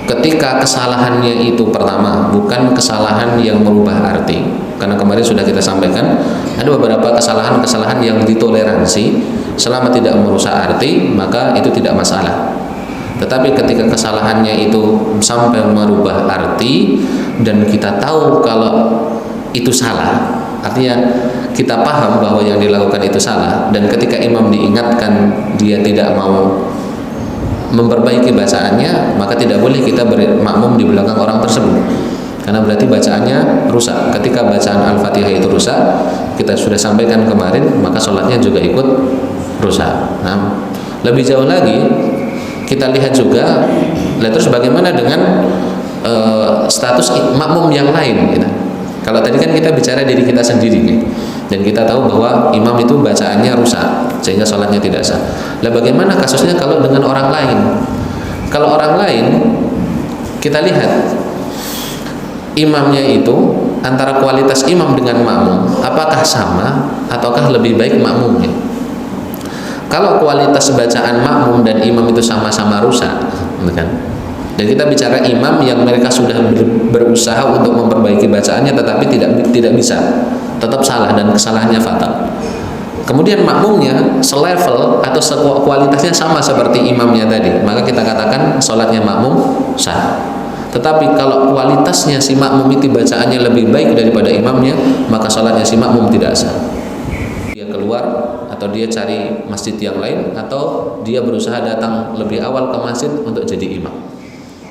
ketika kesalahannya itu pertama, bukan kesalahan yang merubah arti. Karena kemarin sudah kita sampaikan, ada beberapa kesalahan-kesalahan yang ditoleransi selama tidak merusak arti, maka itu tidak masalah. Tetapi ketika kesalahannya itu sampai merubah arti dan kita tahu kalau itu salah, artinya kita paham bahwa yang dilakukan itu salah, dan ketika imam diingatkan dia tidak mau memperbaiki bacaannya, maka tidak boleh kita bermakmum di belakang orang tersebut, karena berarti bacaannya rusak. Ketika bacaan Al-Fatihah itu rusak, kita sudah sampaikan kemarin, maka sholatnya juga ikut rusak. Nah, lebih jauh lagi kita lihat juga, terus bagaimana dengan status makmum yang lain gitu. Kalau tadi kan kita bicara diri kita sendiri gitu, dan kita tahu bahwa imam itu bacaannya rusak sehingga sholatnya tidak sah. Lah bagaimana kasusnya kalau dengan orang lain? Kalau orang lain, kita lihat imamnya itu antara kualitas imam dengan makmum, apakah sama ataukah lebih baik makmumnya? Kalau kualitas bacaan makmum dan imam itu sama-sama rusak, kan? Dan kita bicara imam yang mereka sudah berusaha untuk memperbaiki bacaannya, tetapi tidak bisa, tetap salah dan kesalahannya fatal. Kemudian makmumnya selevel atau kualitasnya sama seperti imamnya tadi, maka kita katakan sholatnya makmum sah. Tetapi kalau kualitasnya si makmum itu bacaannya lebih baik daripada imamnya, maka sholatnya si makmum tidak sah. Dia keluar atau dia cari masjid yang lain, atau dia berusaha datang lebih awal ke masjid untuk jadi imam.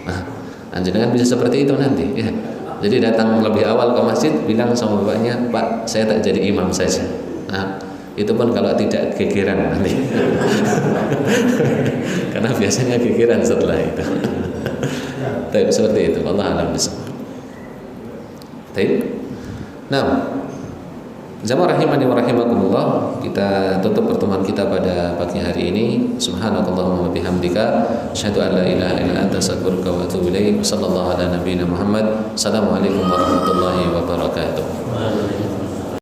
Nah, jangan bisa seperti itu nanti ya. Jadi datang lebih awal ke masjid, bilang sama bapaknya, Pak, saya tak jadi imam saja. Nah, itu pun kalau tidak gegeran nanti. Karena biasanya gegeran setelah itu. Tapi seperti itu, Allah alam bisawab. Nah, jamaah rahimani wa rahimakumullah, kita tutup pertemuan kita pada pagi hari ini. Subhanakallahumma wa bihamdika, asyhadu an la ilaha illa anta, astaghfiruka wa atubu ilaik. Sallallahu ala nabiyyina Muhammad. Assalamualaikum warahmatullahi wabarakatuh.